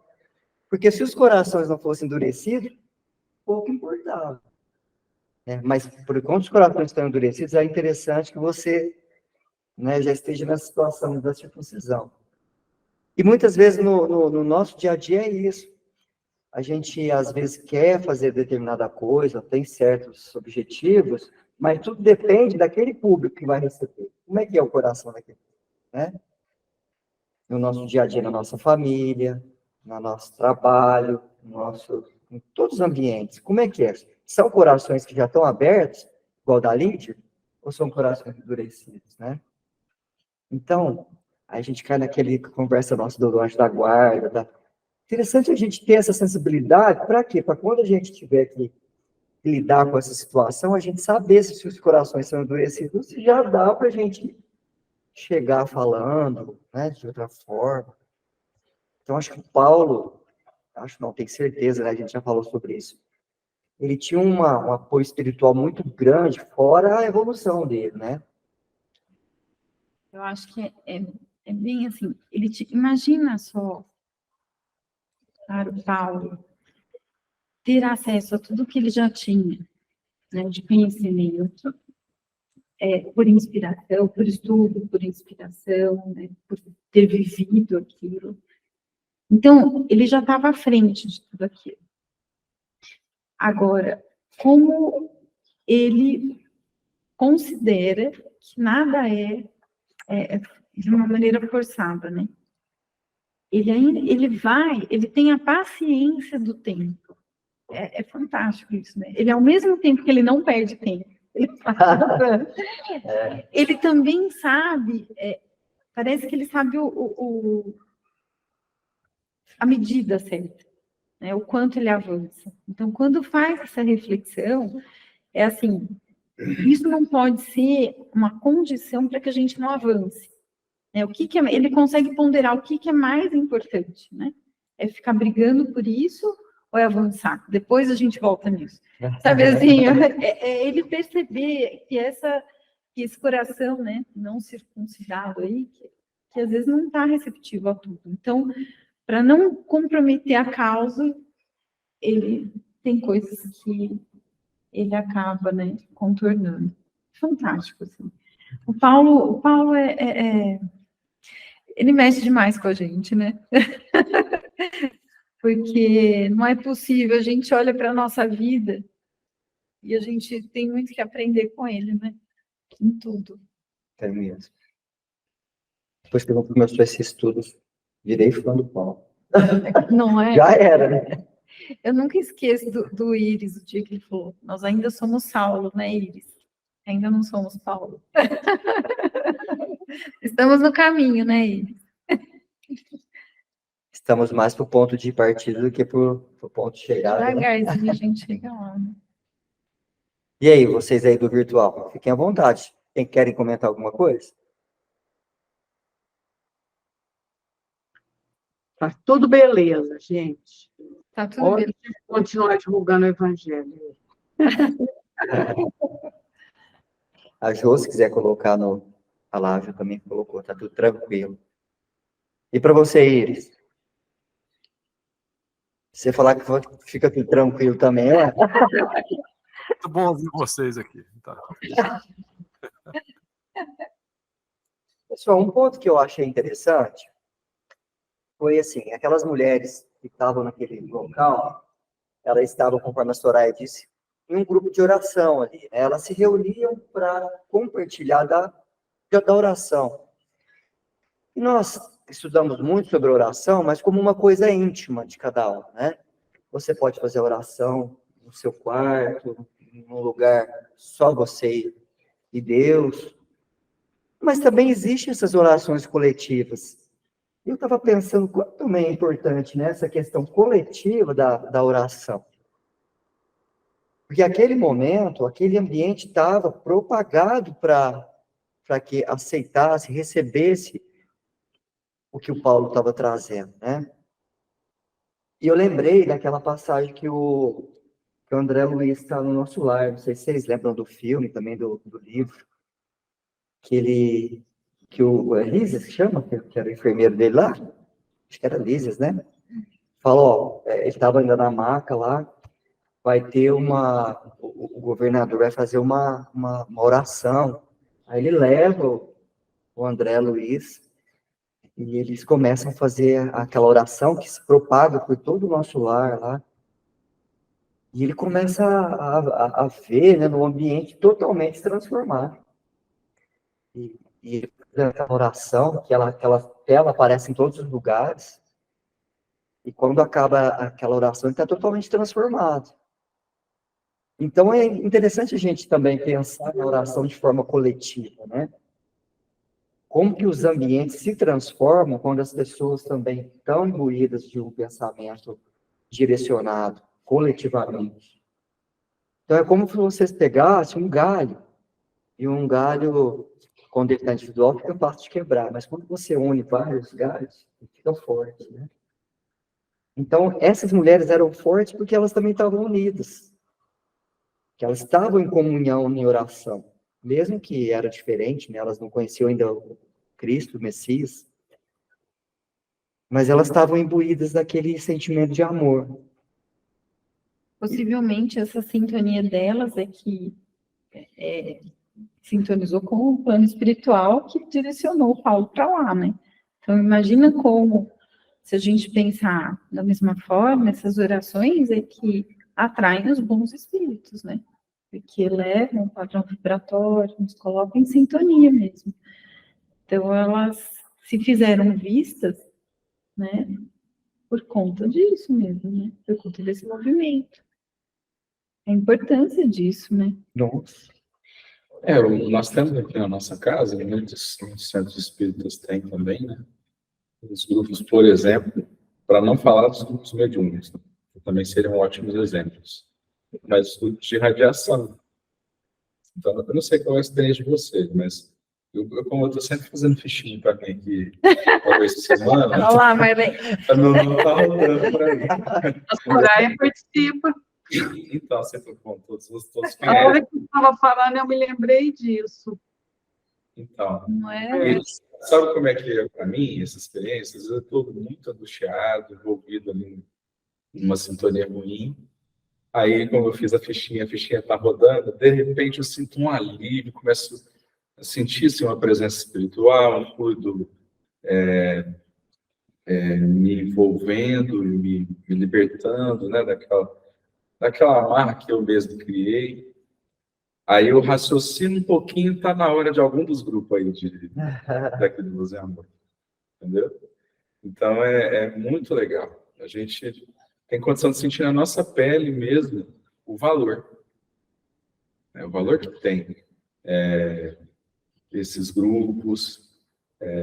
Porque se os corações não fossem endurecidos, pouco importava. Né? Mas, por enquanto os corações estão endurecidos, é interessante que você, né, já esteja na situação da circuncisão. E muitas vezes no nosso dia a dia é isso. A gente, às vezes, quer fazer determinada coisa, tem certos objetivos, mas tudo depende daquele público que vai receber. Como é que é o coração daquele, né? No nosso dia a dia, na nossa família, no nosso trabalho, em todos os ambientes. Como é que é? São corações que já estão abertos, igual da Lídia, ou são corações endurecidos, né? Então, a gente cai naquele conversa nossa do anjo da guarda. Interessante a gente ter essa sensibilidade, para quê? Para quando a gente tiver que lidar com essa situação, a gente saber se os corações são endurecidos, se já dá para a gente chegar falando, né, de outra forma. Então, acho que o Paulo, tenho certeza, né, a gente já falou sobre isso, ele tinha um apoio espiritual muito grande, fora a evolução dele, né? Eu acho que é bem assim, imagina só, para o Paulo, ter acesso a tudo que ele já tinha, né, de conhecimento, por inspiração, por estudo, por inspiração, né, por ter vivido aquilo. Então, ele já estava à frente de tudo aquilo. Agora, como ele considera que nada é de uma maneira forçada, né? Ele tem a paciência do tempo. É fantástico isso, né? Ele, ao mesmo tempo que ele não perde tempo, ele também sabe parece que ele sabe a medida certa, né? O quanto ele avança. Então, quando faz essa reflexão, é assim, isso não pode ser uma condição para que a gente não avance. Né? Ele consegue ponderar o que é mais importante, né? É ficar brigando por isso ou é avançar? Depois a gente volta nisso. Sabe assim, é ele perceber que esse coração, né, não circuncidado aí, que às vezes não está receptivo a tudo. Então, para não comprometer a causa, ele tem coisas que ele acaba, né, contornando. Fantástico, assim. O Paulo ele mexe demais com a gente, né? Porque não é possível, a gente olha para a nossa vida e a gente tem muito que aprender com ele, né? Em tudo. É mesmo. Depois que eu começou esse estudo, virei fã do Paulo. Não é? Já era, né? Eu nunca esqueço do Íris, o dia que ele falou, nós ainda somos Saulo, né, Íris? Ainda não somos Paulo. Estamos no caminho, né, Íris? Estamos mais para o ponto de partida do que para o ponto de chegada. Né? Devagarzinho a gente chega lá, né? E aí, vocês aí do virtual, fiquem à vontade. Querem comentar alguma coisa? Tá tudo beleza, gente. Tá tudo Pode bem. continuar divulgando o evangelho. A Jo, se quiser colocar no... A Lávia também colocou, tá tudo tranquilo. E para você, Iris? Você falar que fica tudo tranquilo também, é? Muito bom ouvir vocês aqui. Tá. Pessoal, um ponto que eu achei interessante foi assim, aquelas mulheres que estavam naquele local, elas estavam, conforme a Soraya disse, em um grupo de oração ali. Né? Elas se reuniam para compartilhar da oração. E nós estudamos muito sobre oração, mas como uma coisa íntima de cada um, né? Você pode fazer oração no seu quarto, num lugar só você e Deus. Mas também existem essas orações coletivas. Eu estava pensando quanto também é importante, né, essa questão coletiva da oração. Porque aquele momento, aquele ambiente estava propagado para que aceitasse, recebesse o que o Paulo estava trazendo, né? E eu lembrei daquela passagem que o André Luiz está no nosso lar, não sei se vocês lembram do filme, também do livro, que o Lízias chama, que era o enfermeiro dele lá, acho que era Lízias, né? Falou, ó, ele estava ainda na maca lá, vai ter o governador vai fazer uma oração, aí ele leva o André Luiz, e eles começam a fazer aquela oração que se propaga por todo o nosso lar lá. E ele começa a ver, né, no ambiente totalmente se transformar. E aquela oração, aquela tela aparece em todos os lugares. E quando acaba aquela oração, ele está totalmente transformado. Então é interessante a gente também pensar na oração de forma coletiva, né? Como que os ambientes se transformam quando as pessoas também estão imbuídas de um pensamento direcionado coletivamente. Então é como se vocês pegassem um galho, e um galho, quando ele está individual, fica fácil de quebrar, mas quando você une vários galhos, ele fica forte, né? Então, essas mulheres eram fortes porque elas também estavam unidas, que elas estavam em comunhão, em oração, mesmo que era diferente, né? Elas não conheciam ainda o Cristo, o Messias, mas elas estavam imbuídas daquele sentimento de amor. Possivelmente essa sintonia delas é que sintonizou com o plano espiritual que direcionou o Paulo para lá, né? Então, imagina como, se a gente pensar da mesma forma, essas orações é que atraem os bons espíritos, né? Porque elevam o padrão vibratório, nos colocam em sintonia mesmo. Então, elas se fizeram vistas, né? Por conta disso mesmo, né? Por conta desse movimento. A importância disso, né? Nossa. Nós temos aqui na nossa casa, muitos centros espíritas têm também, né? Os grupos, por exemplo, para não falar dos grupos mediúnicos, né? Que também seriam ótimos exemplos. Mas os grupos de radiação. Então, eu não sei qual é a experiência de vocês, mas como eu estou sempre fazendo fichinha para mim aqui, uma vez por semana, Olá, Marlene. não está rolando para mim. A Soraya participa. Então, sempre bom, todos A hora conhecem. que estava falando, eu me lembrei disso. Então, Não é? sabe como é que é para mim essa experiência? Às vezes eu estou muito angustiado, envolvido ali numa sintonia ruim. Aí, como eu fiz a fichinha está rodando, de repente eu sinto um alívio, começo a sentir assim, uma presença espiritual, um fluido me envolvendo, me libertando, né, daquela amarra que eu mesmo criei. Aí eu raciocino um pouquinho, está na hora de algum dos grupos aí daqui do Luz e Amor. Entendeu? Então é muito legal. A gente tem condição de sentir na nossa pele mesmo o valor. O valor que tem esses grupos.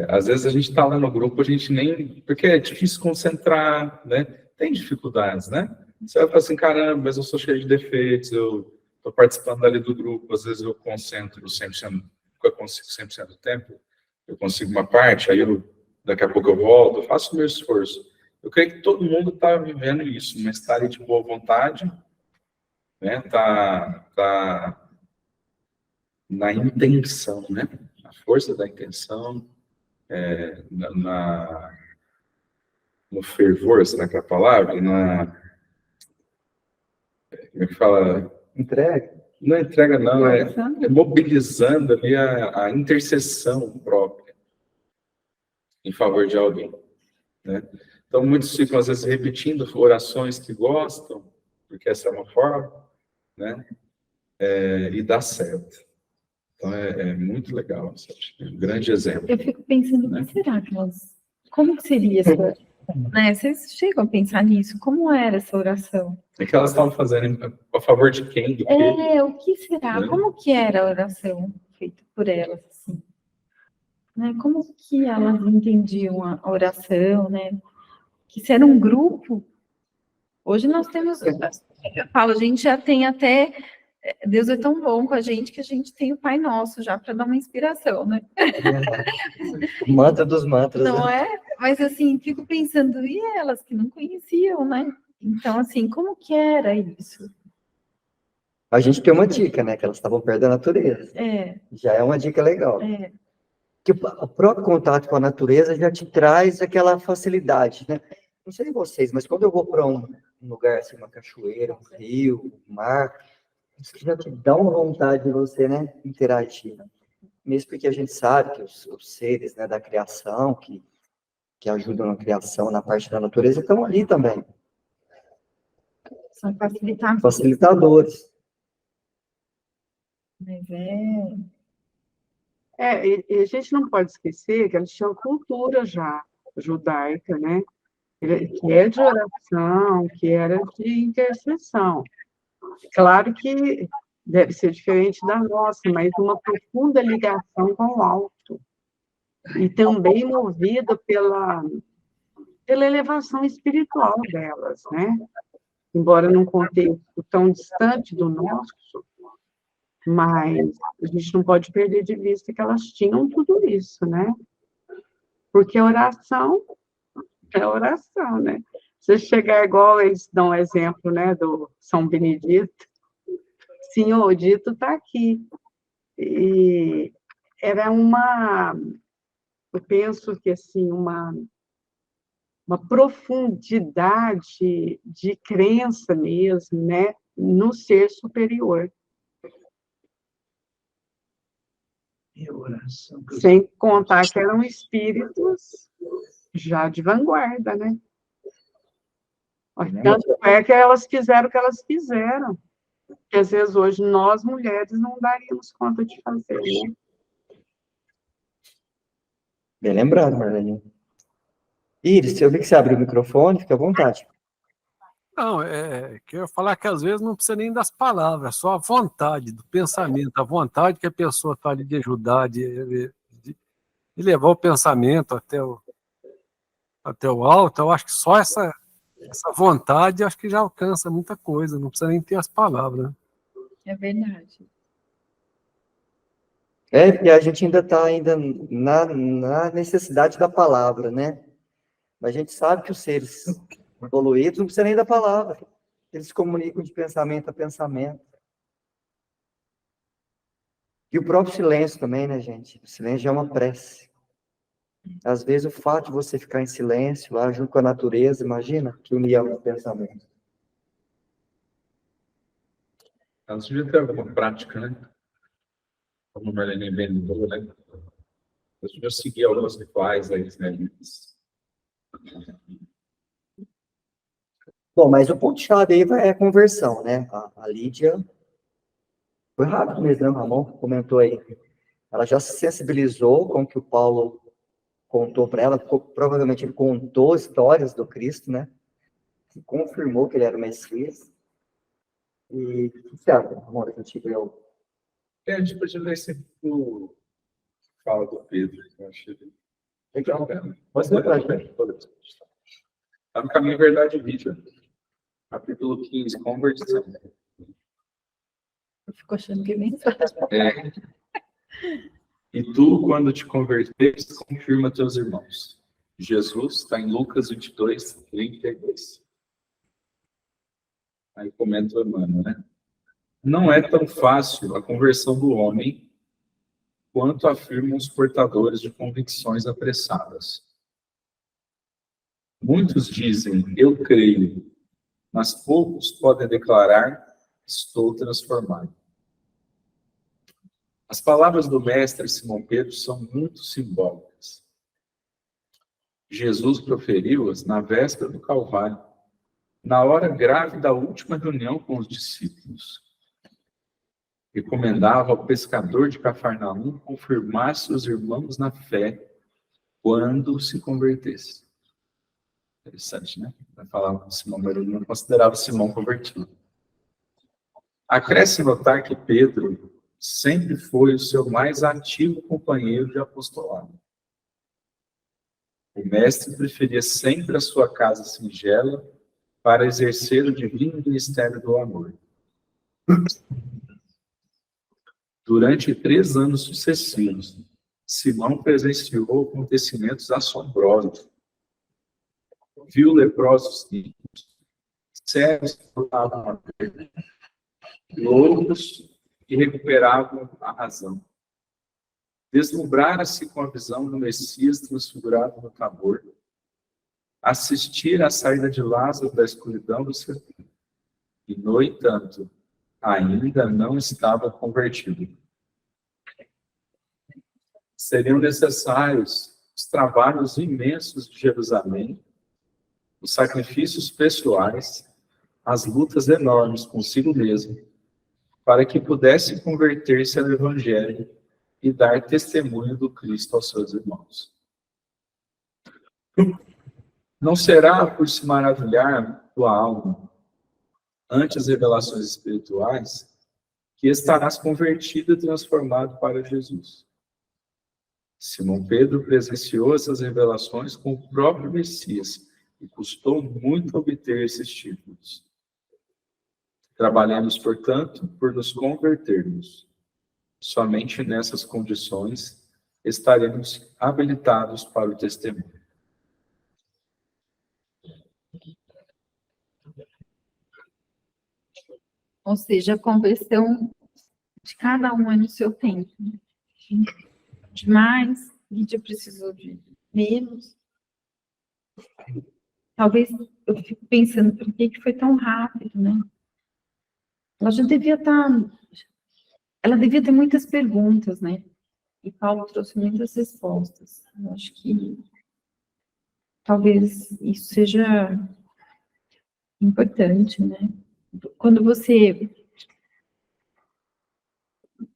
Às vezes a gente está lá no grupo, a gente nem... Porque é difícil concentrar, né? Tem dificuldades, né? Você vai falar assim, caramba, mas eu sou cheio de defeitos, eu estou participando ali do grupo, às vezes eu concentro 100%, nunca consigo 100% do tempo, eu consigo uma parte, aí daqui a pouco eu volto, eu faço o meu esforço. Eu creio que todo mundo está vivendo isso, mas está ali de boa vontade, né? Tá na intenção, né? A força da intenção, no fervor, será que é a palavra? Como é que fala? Entrega. Não é entrega, não, é mobilizando ali a intercessão própria em favor de alguém, né? Então, muitos ficam, às vezes, repetindo orações que gostam, porque essa é uma forma, né? E dá certo. Então, é muito legal, sabe? É um grande exemplo. Eu fico pensando, o que será que elas... Como que seria essa... Né? Vocês chegam a pensar nisso? Como era essa oração? É que elas estavam fazendo a favor de quem, do quê? O que será? Né? Como que era a oração feita por elas, assim? Né? Como que elas entendiam a oração, né? Que se era um grupo... Hoje nós temos... Eu falo, a gente já tem até... Deus é tão bom com a gente que a gente tem o Pai Nosso já para dar uma inspiração, né? O mantra dos mantras. Não né? é? Mas assim, fico pensando, e elas que não conheciam, né? Então, assim, como que era isso? A gente tem uma dica, né? Que elas estavam perto da natureza. Já é uma dica legal. Que o próprio contato com a natureza já te traz aquela facilidade, né? Não sei vocês, mas quando eu vou para um lugar assim, uma cachoeira, um rio, um mar, isso já te dá uma vontade de você, né, interagir. Mesmo porque a gente sabe que os seres, né, da criação, que ajudam na criação, na parte da natureza, estão ali também. São facilitadores. Facilitadores. Mas E a gente não pode esquecer que eles tinham cultura já judaica, né? Que é de oração, que era de intercessão. Claro que deve ser diferente da nossa, mas uma profunda ligação com o alto. E também movida pela elevação espiritual delas, né? Embora num contexto tão distante do nosso, mas a gente não pode perder de vista que elas tinham tudo isso, né? Porque a oração é oração, né? Se chegar igual eles dão o exemplo, né, do São Benedito, Senhor, o dito está aqui. E era eu penso que assim, uma profundidade de crença mesmo, né, no ser superior. Sem contar que eram espíritos já de vanguarda, né? Tanto é que elas fizeram o que elas fizeram, que às vezes hoje nós, mulheres, não daríamos conta de fazer, né? Bem lembrado, Marlene. Iris, eu vi que você abriu o microfone, fica à vontade. Não, que eu ia falar que às vezes não precisa nem das palavras, só a vontade do pensamento, a vontade que a pessoa está ali de ajudar, de levar o pensamento até o alto. Eu acho que só essa vontade, acho que já alcança muita coisa, não precisa nem ter as palavras, né? É verdade. Porque a gente ainda está na necessidade da palavra, né? Mas a gente sabe que os seres evoluídos não precisam nem da palavra. Eles se comunicam de pensamento a pensamento. E o próprio silêncio também, né, gente? O silêncio já é uma prece. Às vezes o fato de você ficar em silêncio, lá junto com a natureza, imagina que união de pensamento. Elas deviam ter alguma prática, né? Como a Marlene bem lembrou, né? Eu já segui alguns rituais aí, né? Bom, mas o ponto-chave aí é a conversão, né? A Lídia foi rápido mesmo, né? O Ramon comentou aí. Ela já se sensibilizou com o que o Paulo contou para ela. Provavelmente ele contou histórias do Cristo, né? Que confirmou que ele era o Messias. E o que você acha, Ramon, que eu tive eu? A gente podia ler sempre o fala do Pedro, eu achei Legal. Pode ler pra gente. Está no Caminho, Verdade e Vida. Capítulo 15, conversão. Eu fico achando que é mensagem. E tu, quando te converteres, confirma teus irmãos. Jesus está em Lucas 22, 32. Aí comenta o Emmanuel, né? Não é tão fácil a conversão do homem quanto afirmam os portadores de convicções apressadas. Muitos dizem, eu creio, mas poucos podem declarar, estou transformado. As palavras do mestre Simão Pedro são muito simbólicas. Jesus proferiu-as na véspera do Calvário, na hora grave da última reunião com os discípulos. Recomendava ao pescador de Cafarnaum confirmar seus irmãos na fé quando se convertesse. Interessante, né? Vai falar que Simão Pedro não considerava Simão convertido. Acresce notar que Pedro sempre foi o seu mais ativo companheiro de apostolado. O mestre preferia sempre a sua casa singela para exercer o divino ministério do amor. Durante 3 anos sucessivos, Simão presenciou acontecimentos assombrosos. Viu leprosos limpos, cegos que voltavam a ver, loucos que recuperavam a razão. Deslumbrara-se com a visão do Messias transfigurado no Tabor, assistir à saída de Lázaro da escuridão do sepulcro. E, no entanto, ainda não estava convertido. Seriam necessários os trabalhos imensos de Jerusalém, os sacrifícios pessoais, as lutas enormes consigo mesmo, para que pudesse converter-se ao Evangelho e dar testemunho do Cristo aos seus irmãos. Não será por se maravilhar tua alma ante as revelações espirituais que estarás convertido e transformado para Jesus. Simão Pedro presenciou essas revelações com o próprio Messias e custou muito obter esses títulos. Trabalhemos, portanto, por nos convertermos. Somente nessas condições estaremos habilitados para o testemunho. Ou seja, a conversão de cada um é no seu tempo. De mais, Lídia precisou de menos. Talvez eu fico pensando por que foi tão rápido, né? Ela já devia ela devia ter muitas perguntas, né? E Paulo trouxe muitas respostas. Eu acho que talvez isso seja importante, né? Quando você...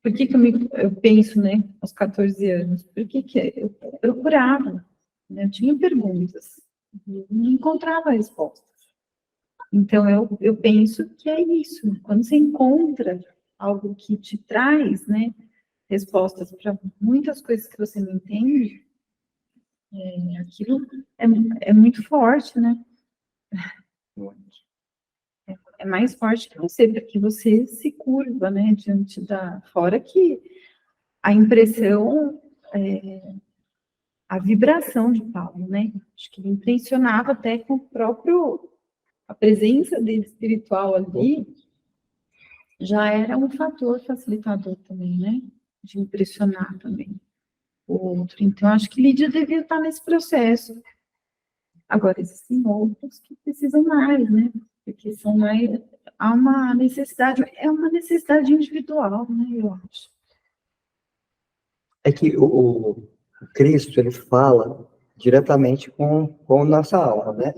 Por que eu penso, né, aos 14 anos? Por que eu procurava, né? Eu tinha perguntas, não encontrava respostas. Então, eu penso que é isso. Quando você encontra algo que te traz, né, respostas para muitas coisas que você não entende, aquilo é muito forte, né? É mais forte que você, porque você se curva, né, diante da... Fora que a impressão, a vibração de Paulo, né? Acho que ele impressionava até com a presença dele espiritual ali, já era um fator facilitador também, né? De impressionar também o outro. Então, acho que Lídia devia estar nesse processo. Agora, existem outros que precisam mais, né? Porque são mais... Há uma necessidade, é uma necessidade individual, né? Eu acho. É que o Cristo, ele fala diretamente com nossa alma, né?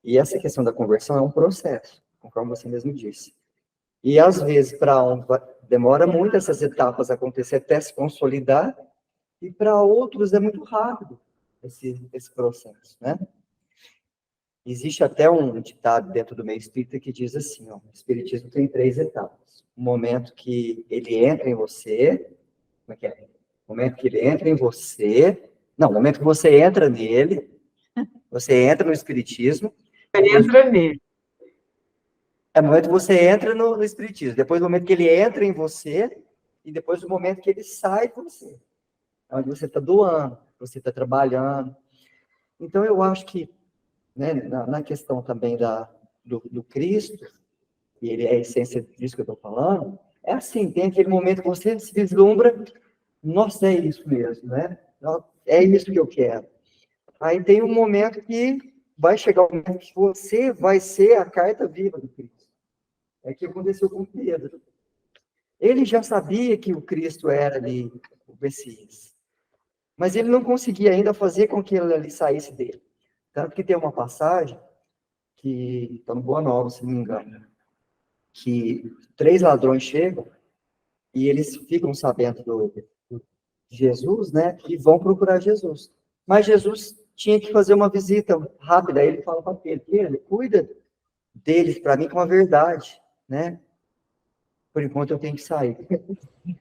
E essa questão da conversão é um processo, conforme você mesmo disse. E, às vezes, para um, demora muito essas etapas acontecer até se consolidar, e para outros é muito rápido esse processo, né? Existe até um ditado dentro do meio espírita que diz assim, ó, o espiritismo tem 3 etapas. O momento que ele entra em você, como é que é? O momento que ele entra em você, não, o momento que você entra nele, você entra no espiritismo. Entra nele. É o momento que você entra no espiritismo, depois o momento que ele entra em você, e depois o momento que ele sai de você. É onde você está doando, você está trabalhando. Então, eu acho que, né, na questão também do Cristo, e ele é a essência disso que eu estou falando, é assim, tem aquele momento que você se vislumbra, nossa, é isso mesmo, né? É isso que eu quero. Aí tem um momento que vai chegar o momento que você vai ser a carta viva do Cristo. É o que aconteceu com Pedro. Ele já sabia que o Cristo era ali o Messias, mas ele não conseguia ainda fazer com que ele ali saísse dele. Tanto que tem uma passagem, que está no Boa Nova, se não me engano, que 3 ladrões chegam e eles ficam sabendo de Jesus, né, e vão procurar Jesus. Mas Jesus tinha que fazer uma visita rápida, aí ele fala para Pedro, Pedro, cuida deles para mim com a verdade, né? Por enquanto eu tenho que sair.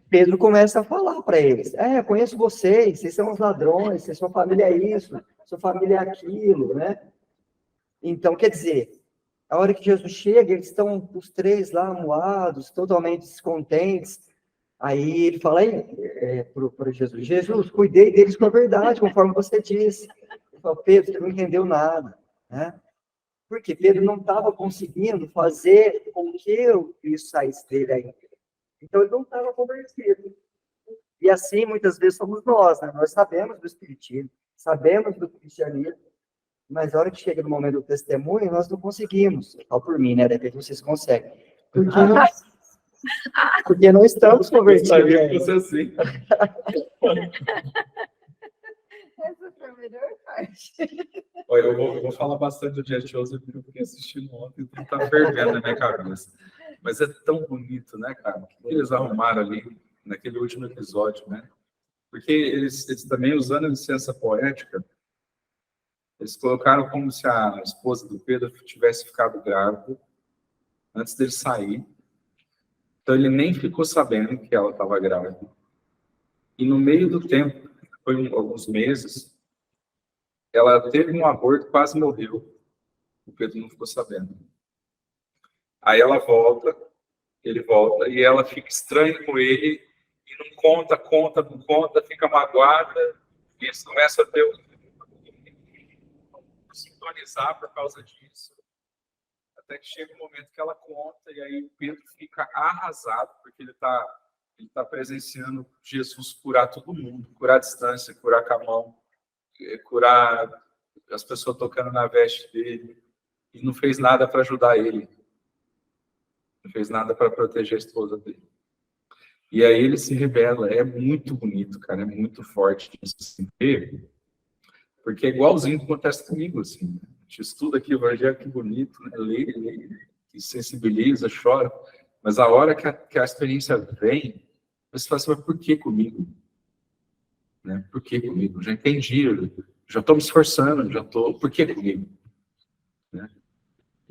Pedro começa a falar para eles, conheço vocês são os ladrões, sua família é isso, sua família é aquilo, né? Então, quer dizer, a hora que Jesus chega, eles estão os 3 lá, moados, totalmente descontentes. Aí ele fala para Jesus, Jesus, cuidei deles com a verdade, conforme você disse. Ele fala, Pedro, você não entendeu nada, né? Porque Pedro não estava conseguindo fazer com que o Cristo saísse dele ainda. Então, ele não estava convencido. E assim, muitas vezes, somos nós, né? Nós sabemos do espiritismo, sabemos do cristianismo, mas a hora que chega no momento do testemunho, nós não conseguimos. Falo por mim, né? De repente vocês conseguem. Porque não estamos convertidos ainda. Assim. Essa foi a melhor parte. Olha, eu vou falar bastante do Dia de hoje, porque eu fiquei assistindo ontem, então tá fervendo na minha cabeça. Mas é tão bonito, né, cara? O que eles arrumaram ali naquele último episódio, né? Porque eles também, usando a licença poética, eles colocaram como se a esposa do Pedro tivesse ficado grávida antes dele sair. Então ele nem ficou sabendo que ela estava grávida. E no meio do tempo, foi alguns meses, ela teve um aborto, quase morreu. O Pedro não ficou sabendo. Aí ela volta, ele volta, e ela fica estranha com ele, e não conta, fica magoada, e eles começam a ter sintonizar por causa disso. Até que chega um momento que ela conta, e aí o Pedro fica arrasado, porque ele tá presenciando Jesus curar todo mundo, curar a distância, curar com a mão, curar as pessoas tocando na veste dele, e não fez nada para ajudar ele. Não fez nada para proteger a esposa dele. E aí ele se rebela. É muito bonito, cara. É muito forte isso, assim, porque é igualzinho que acontece comigo, assim. A gente estuda aqui o Evangelho, que bonito, né? Lê, e sensibiliza, chora. Mas a hora que a experiência vem, você fala assim, mas por que comigo? Né? Por que comigo? Já entendi, já estou me esforçando, por que comigo? Né?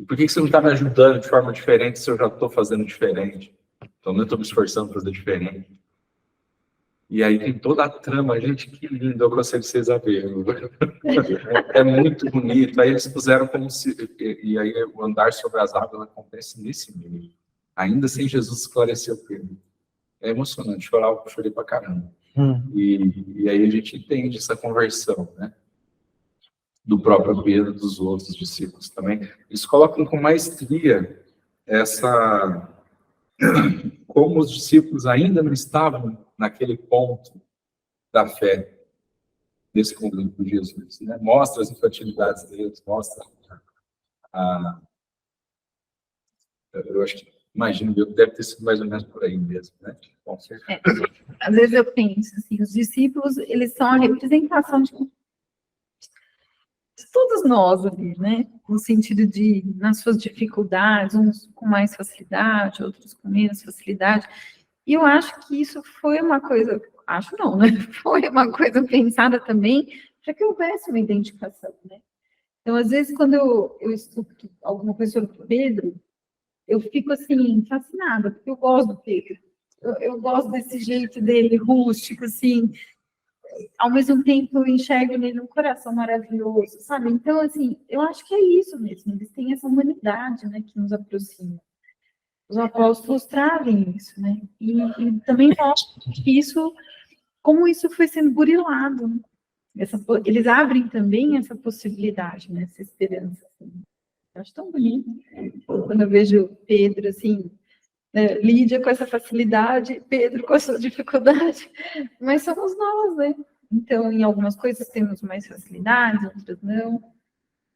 E por que você não está me ajudando de forma diferente se eu já estou fazendo diferente? Então, eu estou me esforçando para fazer diferente. E aí tem toda a trama, gente, que lindo, eu aconselho vocês a ver. É muito bonito. Aí eles puseram como se... E aí o andar sobre as águas acontece nesse meio. Ainda sem Jesus esclarecer o Pedro. É emocionante, chorei pra caramba. E aí a gente entende essa conversão, né? Do próprio Pedro, dos outros discípulos também. Eles colocam com maestria como os discípulos ainda não estavam naquele ponto da fé desse convívio com Jesus, né? Mostra as infantilidades deles, mostra eu acho que, imagino, deve ter sido mais ou menos por aí mesmo, né? Com certeza. Às vezes eu penso, assim, os discípulos, eles são a representação de todos nós ali, né? No sentido de, nas suas dificuldades, uns com mais facilidade, outros com menos facilidade. E eu acho que isso foi uma coisa, acho não, né? Foi uma coisa pensada também para que houvesse uma identificação, né? Então, às vezes, quando eu escuto alguma coisa sobre Pedro, eu fico, assim, fascinada, porque eu gosto do Pedro. Eu gosto desse jeito dele, rústico, assim. Ao mesmo tempo, eu enxergo nele um coração maravilhoso, sabe? Então, assim, eu acho que é isso mesmo. Eles têm essa humanidade, né, que nos aproxima. Os apóstolos trazem isso, né? E também mostram que isso, como isso foi sendo burilado, né? Eles abrem também essa possibilidade, né? Essa esperança. Assim. Eu acho tão bonito. Quando eu vejo Pedro, assim, né, Lídia com essa facilidade, Pedro com essa dificuldade, mas somos nós, né? Então, em algumas coisas temos mais facilidade, outras não.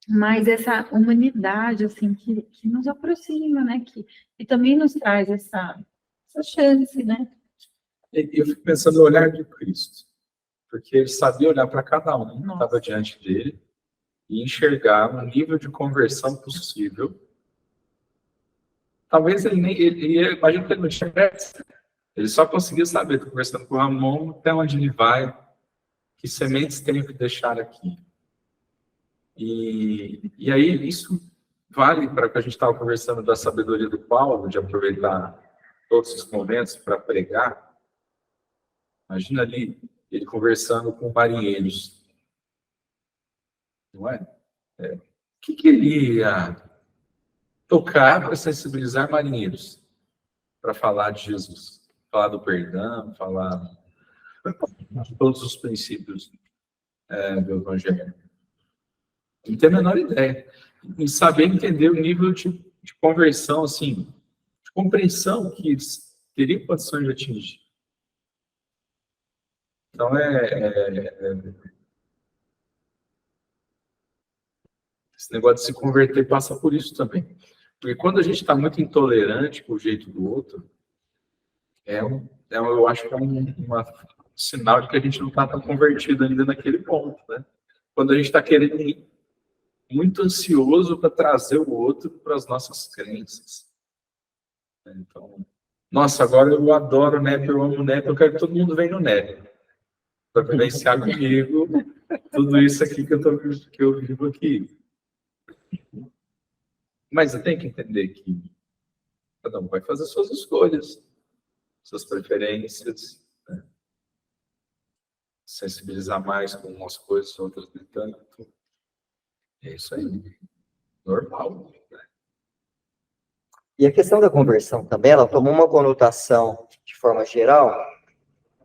Mas essa humanidade, assim, que nos aproxima, né? Que também nos traz essa chance, né? Eu fico pensando no olhar de Cristo, porque ele sabia olhar para cada um que estava diante dele e enxergar um nível de conversão possível. Talvez ele nem... imagino que ele não tivesse. Ele só conseguiu saber, conversando com o Ramon, até onde ele vai, que sementes tem que deixar aqui. E aí, isso vale para o que a gente estava conversando da sabedoria do Paulo, de aproveitar todos os momentos para pregar. Imagina ali, ele conversando com marinheiros. Não é? O que ele ia tocar para sensibilizar marinheiros? Para falar de Jesus. Falar do perdão, falar de todos os princípios do Evangelho. Não tem a menor ideia. E saber entender o nível de conversão, assim, de compreensão que eles teriam condições de atingir. Então, esse negócio de se converter passa por isso também. Porque quando a gente está muito intolerante com o jeito do outro, eu acho que é um sinal de que a gente não está tão convertido ainda naquele ponto, né? Quando a gente está querendo ir muito ansioso para trazer o outro para as nossas crenças. Então, nossa, agora eu adoro o NEP, eu amo o NEP, eu quero que todo mundo venha no NEP para vivenciar comigo tudo isso aqui que eu vivo aqui. Mas eu tenho que entender que cada um vai fazer suas escolhas, suas preferências, né? Sensibilizar mais com umas coisas, outras nem tanto. É isso aí. Normal. Né? E a questão da conversão também, ela tomou uma conotação, de forma geral,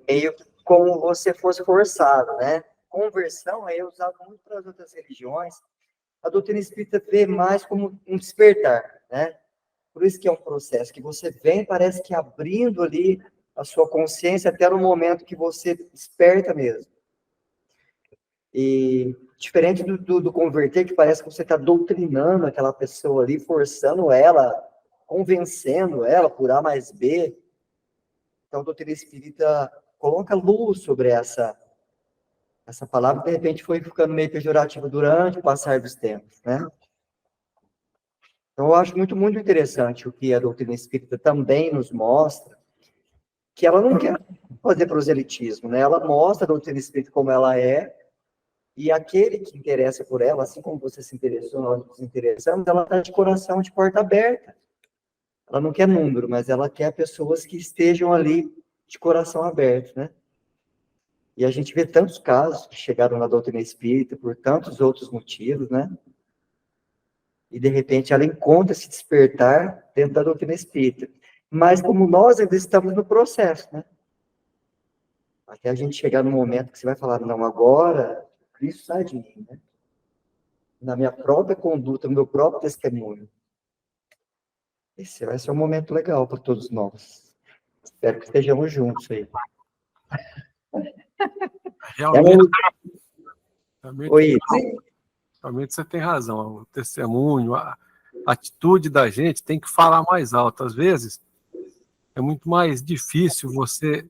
meio como você fosse forçado, né? Conversão é usado muito para as outras religiões. A doutrina espírita vê mais como um despertar, né? Por isso que é um processo que você vem, parece que abrindo ali a sua consciência até no momento que você desperta mesmo. E diferente do converter, que parece que você está doutrinando aquela pessoa ali, forçando ela, convencendo ela por A mais B. Então, a doutrina espírita coloca luz sobre essa palavra, que de repente foi ficando meio pejorativa durante o passar dos tempos, né? Então, eu acho muito, muito interessante o que a doutrina espírita também nos mostra, que ela não quer fazer proselitismo, né? Ela mostra a doutrina espírita como ela é, E aquele que interessa por ela, assim como você se interessou, nós nos interessamos, ela está de coração de porta aberta. Ela não quer número, mas ela quer pessoas que estejam ali de coração aberto, né? E a gente vê tantos casos que chegaram na doutrina espírita por tantos outros motivos, né? E, de repente, ela encontra esse despertar dentro da doutrina espírita. Mas, como nós ainda estamos no processo, né? Até a gente chegar no momento que você vai falar, não, agora, Cristo sai de mim, né? Na minha própria conduta, no meu próprio testemunho. Esse vai ser um momento legal para todos nós. Espero que estejamos juntos aí. Realmente você tem razão. O testemunho, a atitude da gente tem que falar mais alto. Às vezes, é muito mais difícil você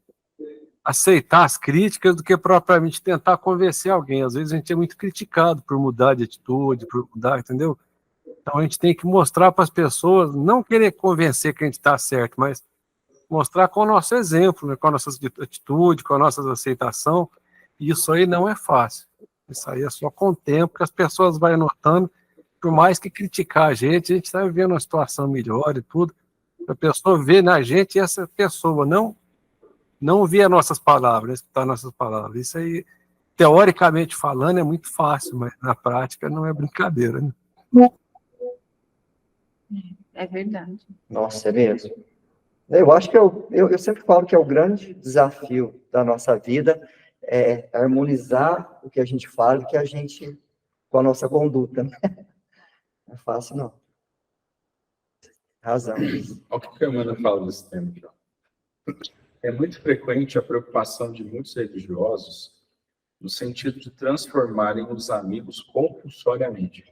aceitar as críticas do que propriamente tentar convencer alguém. Às vezes a gente é muito criticado por mudar de atitude, por mudar, entendeu? Então a gente tem que mostrar para as pessoas, não querer convencer que a gente está certo, mas mostrar com o nosso exemplo, né? Com a nossa atitude, com a nossa aceitação. E isso aí não é fácil. Isso aí é só com o tempo que as pessoas vão notando. Por mais que criticar a gente está vivendo uma situação melhor e tudo. A pessoa vê na gente e essa pessoa não vê as nossas palavras, escutar nossas palavras. Isso aí, teoricamente falando, é muito fácil, mas na prática não é brincadeira, né? É verdade. Nossa, é mesmo. Eu acho que eu sempre falo que é o grande desafio da nossa vida é harmonizar o que a gente fala com a nossa conduta. Não é fácil, não. Razão. Olha o que a Amanda fala desse tema aqui. É muito frequente a preocupação de muitos religiosos no sentido de transformarem os amigos compulsoriamente,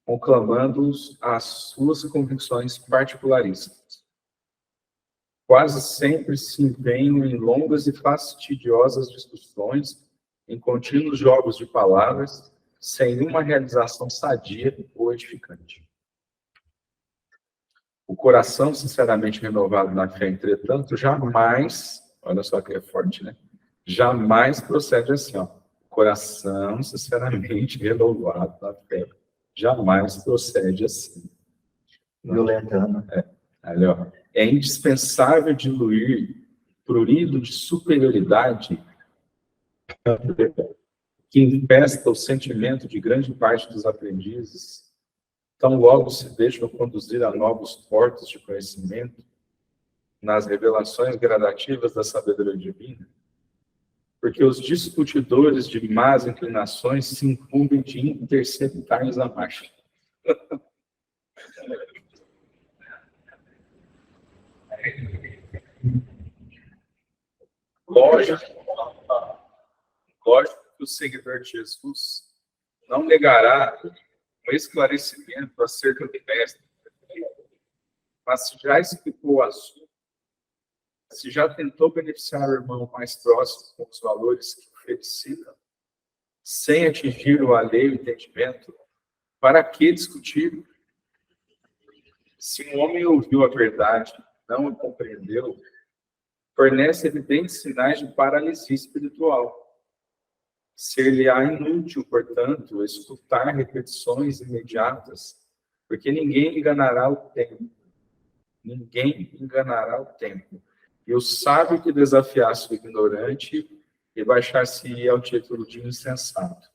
conclamando-os às suas convicções particularistas. Quase sempre se empenham em longas e fastidiosas discussões, em contínuos jogos de palavras, sem nenhuma realização sadia ou edificante. O coração sinceramente renovado na fé, entretanto, jamais, olha só que é forte, né? Jamais procede assim, ó. Coração sinceramente renovado na fé, jamais procede assim. Violentando. Ali, ó. É indispensável diluir prurido de superioridade que infesta o sentimento de grande parte dos aprendizes, tão logo se deixam conduzir a novos portos de conhecimento nas revelações gradativas da sabedoria divina, porque os discutidores de más inclinações se incumbem de interceptar-lhes a marcha. Lógico que o seguidor de Jesus não negará um esclarecimento acerca do mestre, mas se já explicou o assunto, se já tentou beneficiar o irmão mais próximo com os valores que o felicitam, sem atingir o alheio entendimento, para que discutir? Se um homem ouviu a verdade, não a compreendeu, fornece evidentes sinais de paralisia espiritual. Ser-lhe-á inútil, portanto, escutar repetições imediatas, porque ninguém enganará o tempo. Ninguém enganará o tempo. E o sábio que desafiasse o ignorante rebaixar-se-ia ao título de insensato.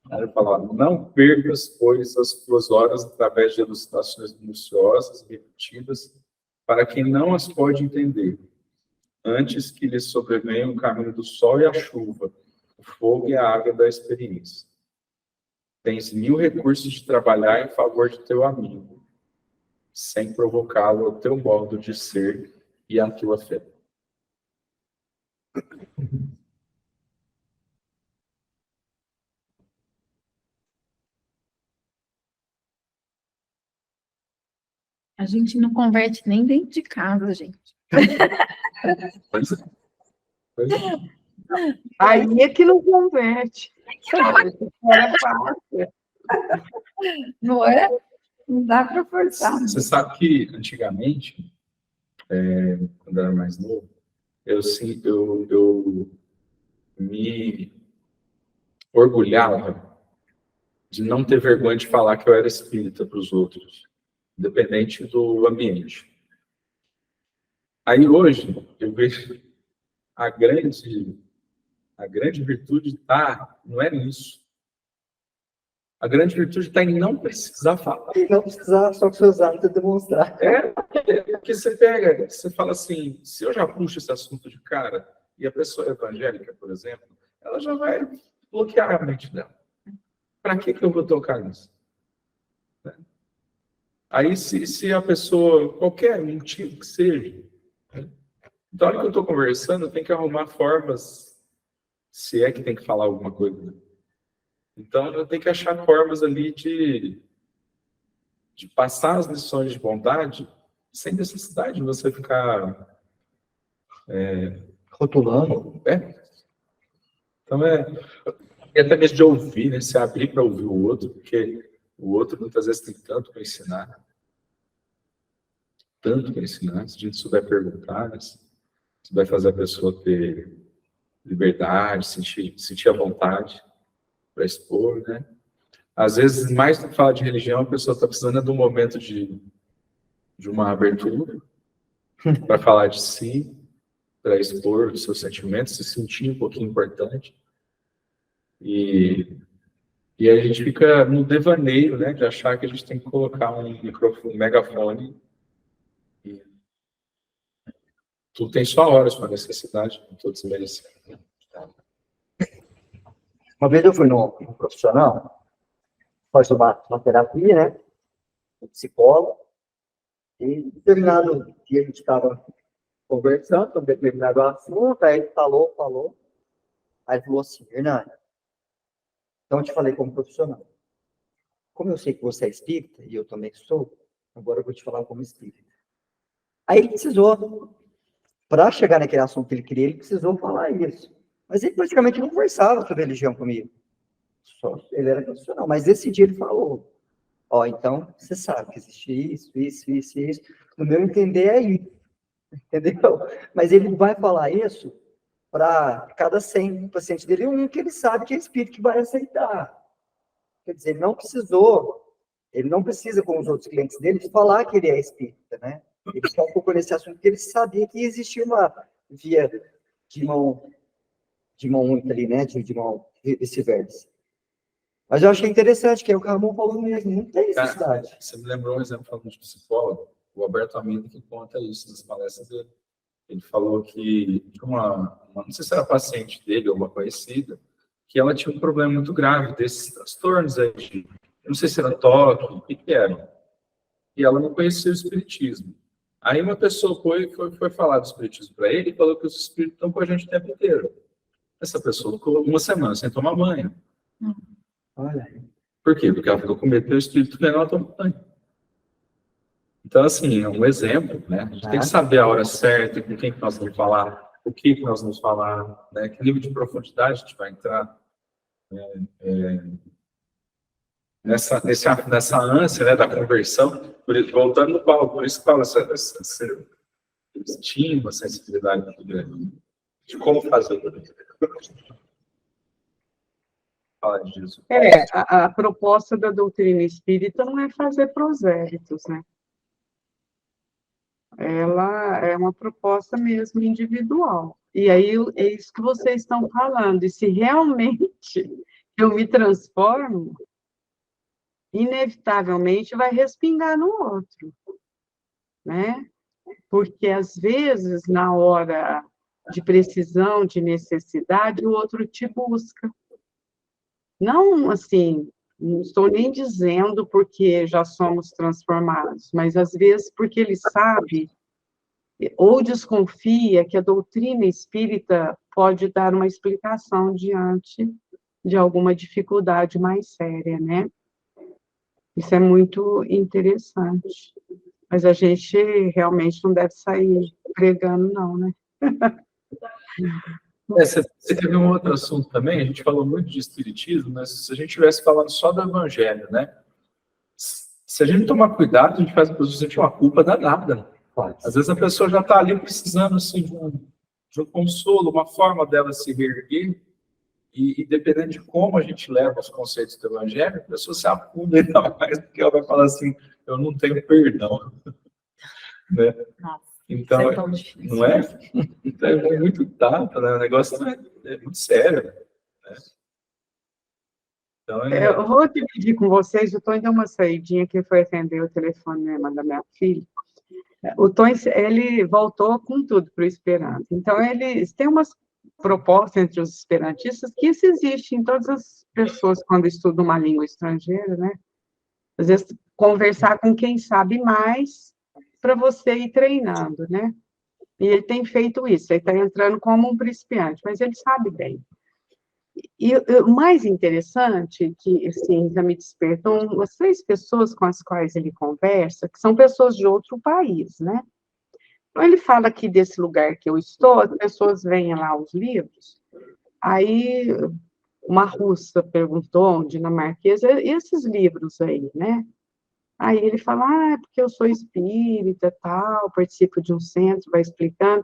Ele fala, não percas, pois, as tuas horas através de elucidações minuciosas e repetidas, para quem não as pode entender, antes que lhe sobrevenha o caminho do sol e a chuva, o fogo e a água da experiência. Tens 1000 recursos de trabalhar em favor de teu amigo, sem provocá-lo ao teu modo de ser e à tua fé. A gente não converte nem dentro de casa, gente. Pois é. Pois é. Aí é que não converte. É fácil. Não é? Não dá para forçar. Você sabe que, antigamente, quando eu era mais novo, eu me orgulhava de não ter vergonha de falar que eu era espírita para os outros, independente do ambiente. Aí hoje eu vejo a grande virtude não é nisso. A grande virtude está em não precisar falar. E não precisar só com seus hábitos demonstrar. Porque você fala assim, se eu já puxo esse assunto de cara, e a pessoa evangélica, por exemplo, ela já vai bloquear a mente dela. Para que eu vou tocar nisso? Aí, se a pessoa, qualquer motivo que seja, então, na hora que eu estou conversando, eu tenho que arrumar formas, se é que tem que falar alguma coisa. Então, eu tenho que achar formas ali de passar as lições de bondade sem necessidade de você ficar Rotulando. Então, e até mesmo de ouvir, né? Se abrir para ouvir o outro, porque o outro muitas vezes tem tanto para ensinar. Tanto para ensinar. Se a gente souber perguntar, né? Se vai fazer a pessoa ter liberdade, sentir a vontade para expor, né? Às vezes, mais do que falar de religião, a pessoa está precisando de um momento de uma abertura para falar de si, para expor os seus sentimentos, se sentir um pouquinho importante. E aí a gente fica no devaneio, né, de achar que a gente tem que colocar um microfone, um megafone. E tudo tem sua hora, sua necessidade, não estou desmerecendo. Né? Uma vez eu fui num profissional, faz uma terapia, né? Um psicólogo, e em determinado dia a gente estava conversando sobre determinado assunto, aí ele falou, aí ele falou assim, Hernani, então eu te falei como profissional. Como eu sei que você é espírita, e eu também sou, agora eu vou te falar como espírita. Aí ele precisou, para chegar naquele assunto que ele queria, ele precisou falar isso. Mas ele praticamente não conversava sobre religião comigo. Só ele era profissional. Mas esse dia ele falou, então você sabe que existe isso. No meu entender é isso. Entendeu? Mas ele vai falar isso para cada 100 pacientes dele, um que ele sabe que é espírito que vai aceitar. Quer dizer, ele não precisa, com os outros clientes dele, falar que ele é espírita, né? Ele só focou nesse assunto porque ele sabia que existia uma via de mão única ali, né? De mão vice-versa. Mas eu achei interessante, que é o que o Ramon falou mesmo, não tem necessidade. Cara, você me lembrou um exemplo falando de psicólogo, o Alberto Amido, que conta isso nas palestras dele. Ele falou que não sei se era paciente dele ou uma conhecida, que ela tinha um problema muito grave desses transtornos aí, eu não sei se era toque, o que era. E ela não conhecia o espiritismo. Aí uma pessoa foi falar do espiritismo para ele e falou que os espíritos estão com a gente o tempo inteiro. Essa pessoa ficou uma semana sem tomar banho. Olha. Por quê? Porque ela ficou com medo do espírito vendo ela tomar banho. Então, assim, é um exemplo, né? A gente tem que saber a hora certa, com quem que nós vamos falar, o que nós vamos falar, né? Que nível de profundidade a gente vai entrar. Nessa ânsia, né, da conversão, voltando no Paulo, por isso que fala essa estima, sensibilidade muito grande. De como fazer. Fala disso. A proposta da doutrina espírita não é fazer prosélitos, né? Ela é uma proposta mesmo individual. E aí é isso que vocês estão falando. E se realmente eu me transformo, inevitavelmente vai respingar no outro, né? Porque, às vezes, na hora de precisão, de necessidade, o outro te busca. Não, assim, não estou nem dizendo porque já somos transformados, mas, às vezes, porque ele sabe ou desconfia que a doutrina espírita pode dar uma explicação diante de alguma dificuldade mais séria, né? Isso é muito interessante. Mas a gente realmente não deve sair pregando, não, né? Você teve um outro assunto também, a gente falou muito de espiritismo, mas se a gente estivesse falando só do evangelho, né? Se a gente não tomar cuidado, a gente faz a pessoa sentir uma culpa danada. Às vezes a pessoa já está ali precisando assim, de um consolo, uma forma dela se reerguer, E dependendo de como a gente leva os conceitos do evangelho, a pessoa se afunda ainda mais, porque ela vai falar assim, eu não tenho perdão. Né? Nossa, então, isso é tão difícil. não é? Então, é muito tato, né? O negócio é muito sério. Né? Então, Eu vou dividir com vocês, o Tom deu uma saidinha que foi atender o telefonema da minha filha. O Tom, ele voltou com tudo para o Esperanto. Então, eles têm umas propostas entre os esperantistas que isso existe em todas as pessoas quando estudam uma língua estrangeira, né? Às vezes, conversar com quem sabe mais para você ir treinando, né? E ele tem feito isso, ele está entrando como um principiante, mas ele sabe bem. E o mais interessante, que assim, já me despertam, as 3 pessoas com as quais ele conversa, que são pessoas de outro país, né? Então, ele fala aqui desse lugar que eu estou, as pessoas veem lá os livros, aí uma russa perguntou, um dinamarquesa, e esses livros aí, né? Aí ele fala, é porque eu sou espírita, tal, participo de um centro, vai explicando.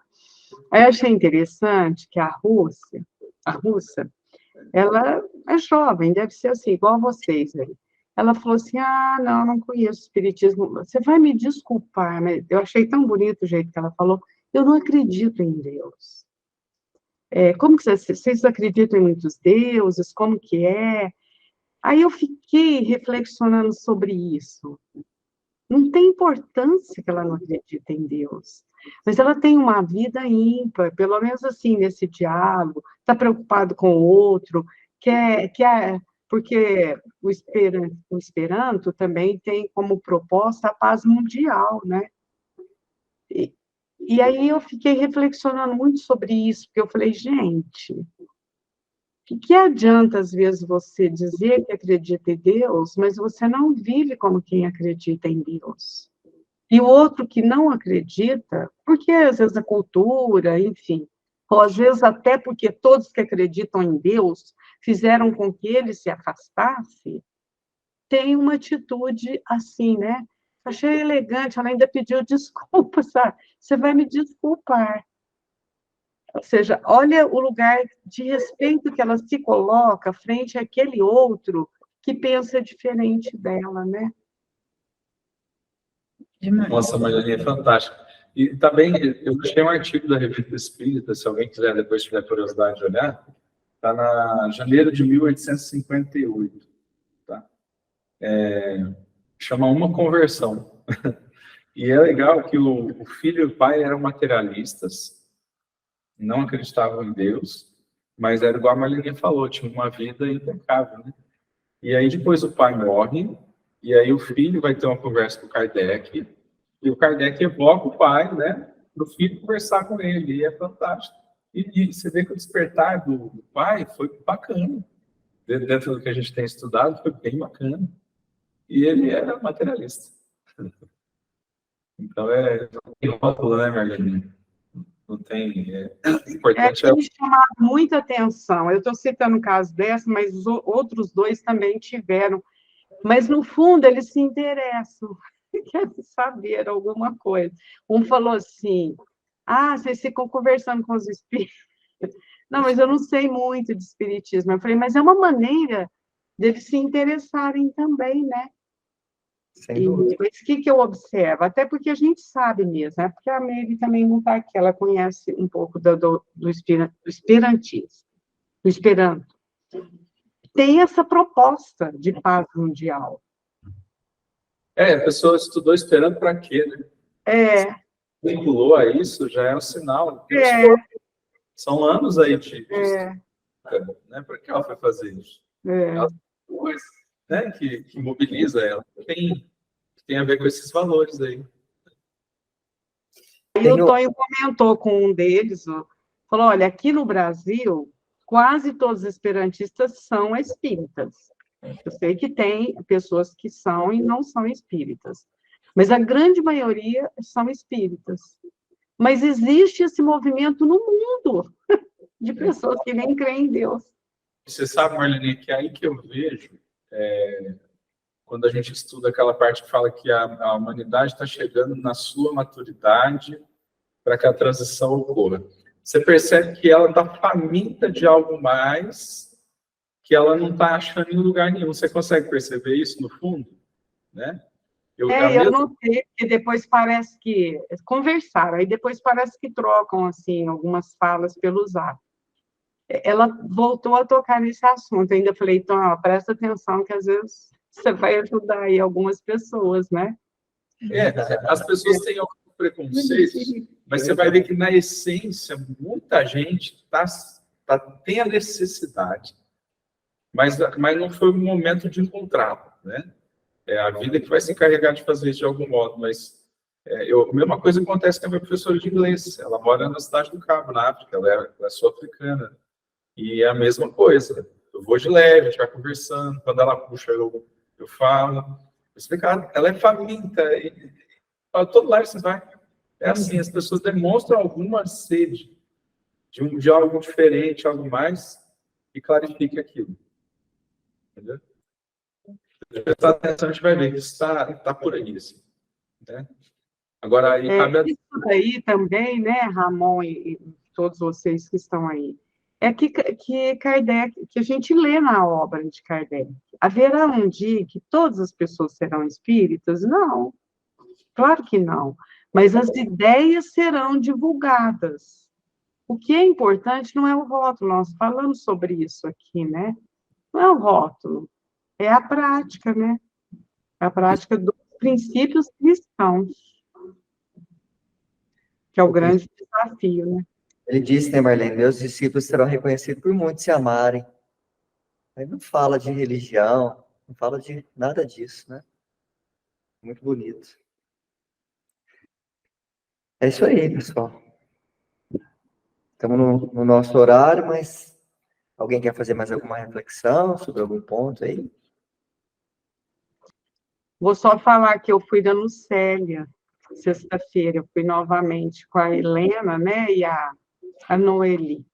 Aí eu achei interessante que a russa, ela é jovem, deve ser assim, igual vocês aí. Ela falou assim, não conheço espiritismo. Você vai me desculpar, mas eu achei tão bonito o jeito que ela falou. Eu não acredito em Deus. Como que vocês acreditam em muitos deuses? Como que é? Aí eu fiquei reflexionando sobre isso. Não tem importância que ela não acredite em Deus, mas ela tem uma vida ímpar, pelo menos assim, nesse diálogo, está preocupado com o outro, porque o Esperanto também tem como proposta a paz mundial, né? E aí eu fiquei reflexionando muito sobre isso, porque eu falei, gente, o que adianta, às vezes, você dizer que acredita em Deus, mas você não vive como quem acredita em Deus? E o outro que não acredita, porque às vezes a cultura, enfim, ou às vezes até porque todos que acreditam em Deus fizeram com que ele se afastasse, tem uma atitude assim, né? Achei elegante, ela ainda pediu desculpa, sabe? Você vai me desculpar. Ou seja, olha o lugar de respeito que ela se coloca frente àquele outro que pensa diferente dela, né? Demais. Nossa, Mariane, é fantástico. E também, eu achei um artigo da Revista Espírita, se alguém quiser depois tiver curiosidade de olhar, está na janeiro de 1858, tá? Chama Uma Conversão. E é legal que o filho e o pai eram materialistas, não acreditavam em Deus, mas era igual a Marlene falou, tinha uma vida impecável, né? E aí depois o pai morre, e aí o filho vai ter uma conversa com o Kardec, e o Kardec evoca o pai, né, para o filho conversar com ele, e é fantástico. E você vê que o despertar do pai foi bacana. Dentro do que a gente tem estudado, foi bem bacana. E ele era materialista. Então, tem rótulo, né, Marlene? Não tem... importante tem me chamado muita atenção. Eu estou citando o caso dessa, mas os outros 2 também tiveram. Mas, no fundo, eles se interessam, querem saber alguma coisa. Um falou assim, vocês ficam conversando com os espíritos. Não, mas eu não sei muito de espiritismo. Eu falei, mas é uma maneira deles se interessarem também, né? Sem dúvida. Mas o que eu observo? Até porque a gente sabe mesmo, né? Porque a Meire também não está aqui, ela conhece um pouco do esperantismo, do Esperanto. Tem essa proposta de paz mundial. a pessoa estudou esperando para quê, né? Vinculou a isso, já é um sinal. São anos aí de né? Por que ela foi fazer isso? É uma coisa, né? que mobiliza ela. Tem a ver com esses valores aí. E o Tonho comentou com um deles, falou, olha, aqui no Brasil, quase todos os esperantistas são espíritas. Eu sei que tem pessoas que são e não são espíritas, mas a grande maioria são espíritas. Mas existe esse movimento no mundo de pessoas que nem creem em Deus. Você sabe, Marlene, que é aí que eu vejo, quando a gente estuda aquela parte que fala que a humanidade está chegando na sua maturidade para que a transição ocorra. Você percebe que ela está faminta de algo mais que ela não está achando em lugar nenhum. Você consegue perceber isso no fundo? Né? Eu notei, porque depois parece que conversaram, aí depois parece que trocam assim algumas falas pelo zap. Ela voltou a tocar nesse assunto. Eu ainda falei, então, ó, presta atenção que às vezes você vai ajudar aí algumas pessoas, né? As pessoas têm alguns preconceitos, mas você vai ver que na essência muita gente tem a necessidade, mas não foi o momento de encontrá-la, né? É a vida que vai se encarregar de fazer isso de algum modo, mas a mesma coisa acontece com a minha professora de inglês. Ela mora na cidade do Cabo, na África, ela é sul-africana. E é a mesma coisa. Eu vou de leve, a gente vai conversando, quando ela puxa, eu falo. Explicar, ela é faminta, e para todo lado você vai. É assim, as pessoas demonstram alguma sede de algo diferente, algo mais, e clarifique aquilo. Entendeu? Prestar atenção, a gente vai ver que está por aí. Assim, né? Agora, aí cabe isso aí também, né, Ramon e todos vocês que estão aí, que Kardec, que a gente lê na obra de Kardec. Haverá um dia que todas as pessoas serão espíritas? Não, claro que não. Mas as ideias serão divulgadas. O que é importante não é o rótulo, nós falamos sobre isso aqui, né? Não é o rótulo, é a prática, né? A prática dos princípios cristãos, que é o grande desafio, né? Ele disse, né, Marlene, meus discípulos serão reconhecidos por muitos se amarem. Aí não fala de religião, não fala de nada disso, né? Muito bonito. É isso aí, pessoal. Estamos no nosso horário, mas alguém quer fazer mais alguma reflexão sobre algum ponto aí? Vou só falar que eu fui da Lucélia, sexta-feira, eu fui novamente com a Helena, né, e a Noeli.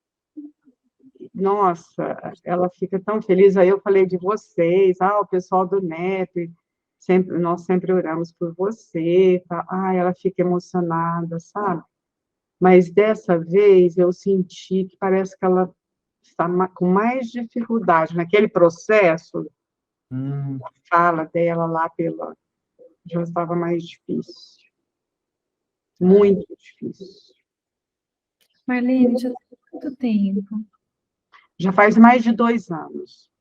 Nossa, ela fica tão feliz. Aí eu falei de vocês, o pessoal do NEP, nós sempre oramos por você, tá? Ela fica emocionada, sabe? Mas dessa vez eu senti que parece que ela está com mais dificuldade naquele processo. A fala dela lá já estava mais difícil. Muito difícil. Marlene, já tem quanto tempo? Já faz mais de 2 anos.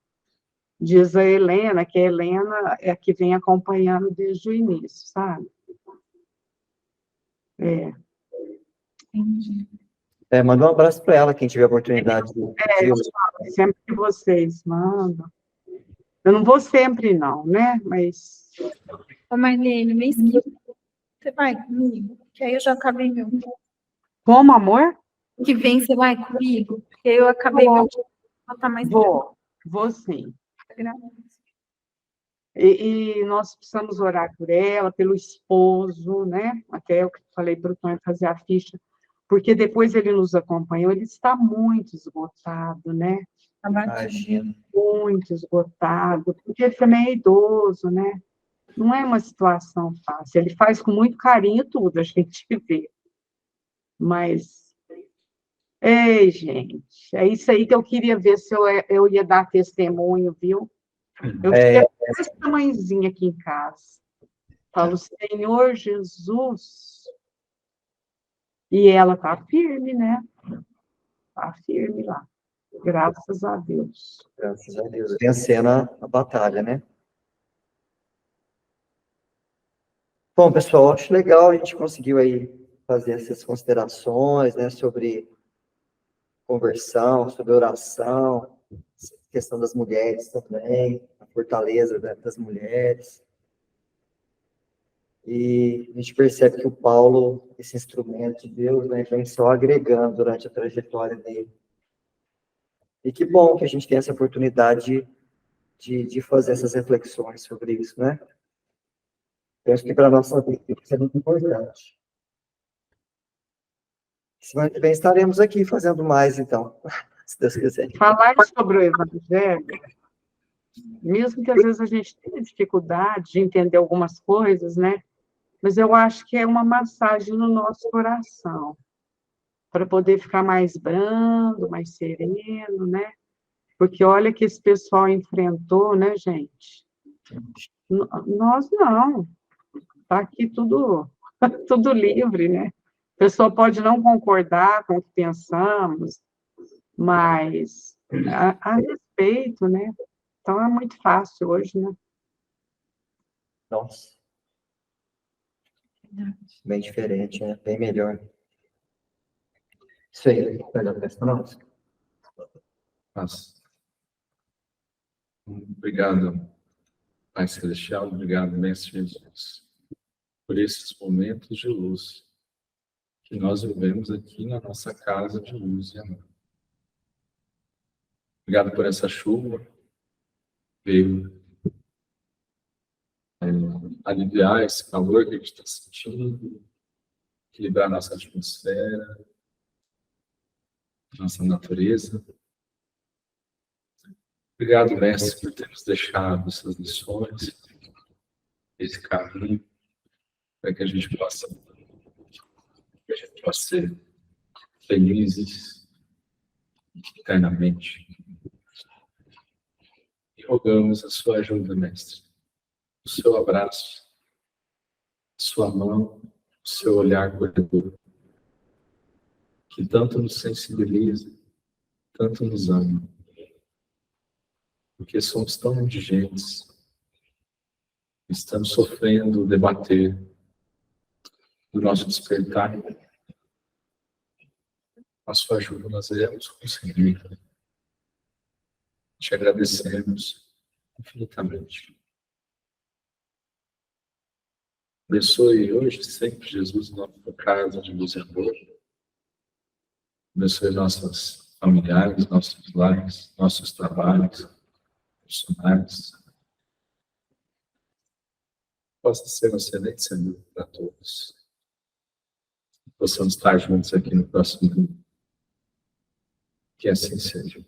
Diz a Helena, que a Helena é a que vem acompanhando desde o início, sabe? Entendi. Manda um abraço para ela, quem tiver oportunidade. Eu falo, sempre que vocês mandam. Eu não vou sempre, não, né? Mas... Ô, Marlene, mês que vem você vai comigo? Que aí eu já acabei meu... Como, amor? Que vem você vai comigo? Porque eu acabei meu... Tá mais... Vou sim. E nós precisamos orar por ela, pelo esposo, né? Até eu falei para o Tonho fazer a ficha, porque depois ele nos acompanhou, ele está muito esgotado, né? Imagino. Muito esgotado, porque ele também é idoso, né? Não é uma situação fácil. Ele faz com muito carinho tudo, a gente vê. Mas, ei, gente, é isso aí que eu queria ver se eu ia dar testemunho, viu? Eu tinha essa mãezinha aqui em casa. Falo, Senhor Jesus. E ela está firme, né? Está firme lá. Graças a Deus. Graças a Deus. Vencendo a batalha, né? Bom, pessoal, acho legal a gente conseguiu aí fazer essas considerações, né, sobre conversão, sobre oração, questão das mulheres também, a fortaleza das mulheres. E a gente percebe que o Paulo, esse instrumento de Deus, né, vem só agregando durante a trajetória dele. E que bom que a gente tem essa oportunidade de fazer essas reflexões sobre isso, né? Eu acho que para a nossa vida isso é muito importante. Semana que vem estaremos aqui fazendo mais, então, se Deus quiser. Falar sobre o Evangelho, mesmo que às vezes a gente tenha dificuldade de entender algumas coisas, né? Mas eu acho que é uma massagem no nosso coração, para poder ficar mais brando, mais sereno, né? Porque olha que esse pessoal enfrentou, né, gente? Nós não. Está aqui tudo, tudo livre, né? A pessoa pode não concordar com o que pensamos, mas a respeito, né? Então é muito fácil hoje, né? Nossa, bem diferente, né? Bem melhor. Isso aí, pega a peça para nós. Mas, obrigado, Pai Celestial, obrigado, Mestre Jesus, por esses momentos de luz que nós vivemos aqui na nossa casa de luz e amor. Obrigado por essa chuva, veio aliviar esse calor que a gente está sentindo, equilibrar nossa atmosfera, nossa natureza. Obrigado, Mestre, por ter nos deixado essas lições, esse caminho, para que a gente possa ser felizes eternamente. E rogamos a sua ajuda, Mestre, o seu abraço, a sua mão, o seu olhar cuidador, que tanto nos sensibiliza, tanto nos ama, porque somos tão indigentes, estamos sofrendo debater do nosso despertar. Com a sua ajuda nós iremos conseguir. Te agradecemos infinitamente. Abençoe hoje sempre, Jesus, nossa casa de luz e amor. Abençoe nossas familiares, nossos lares, nossos trabalhos, funcionários. Possa ser um excelente semana para todos. Possamos estar juntos aqui no próximo domingo. Que assim seja.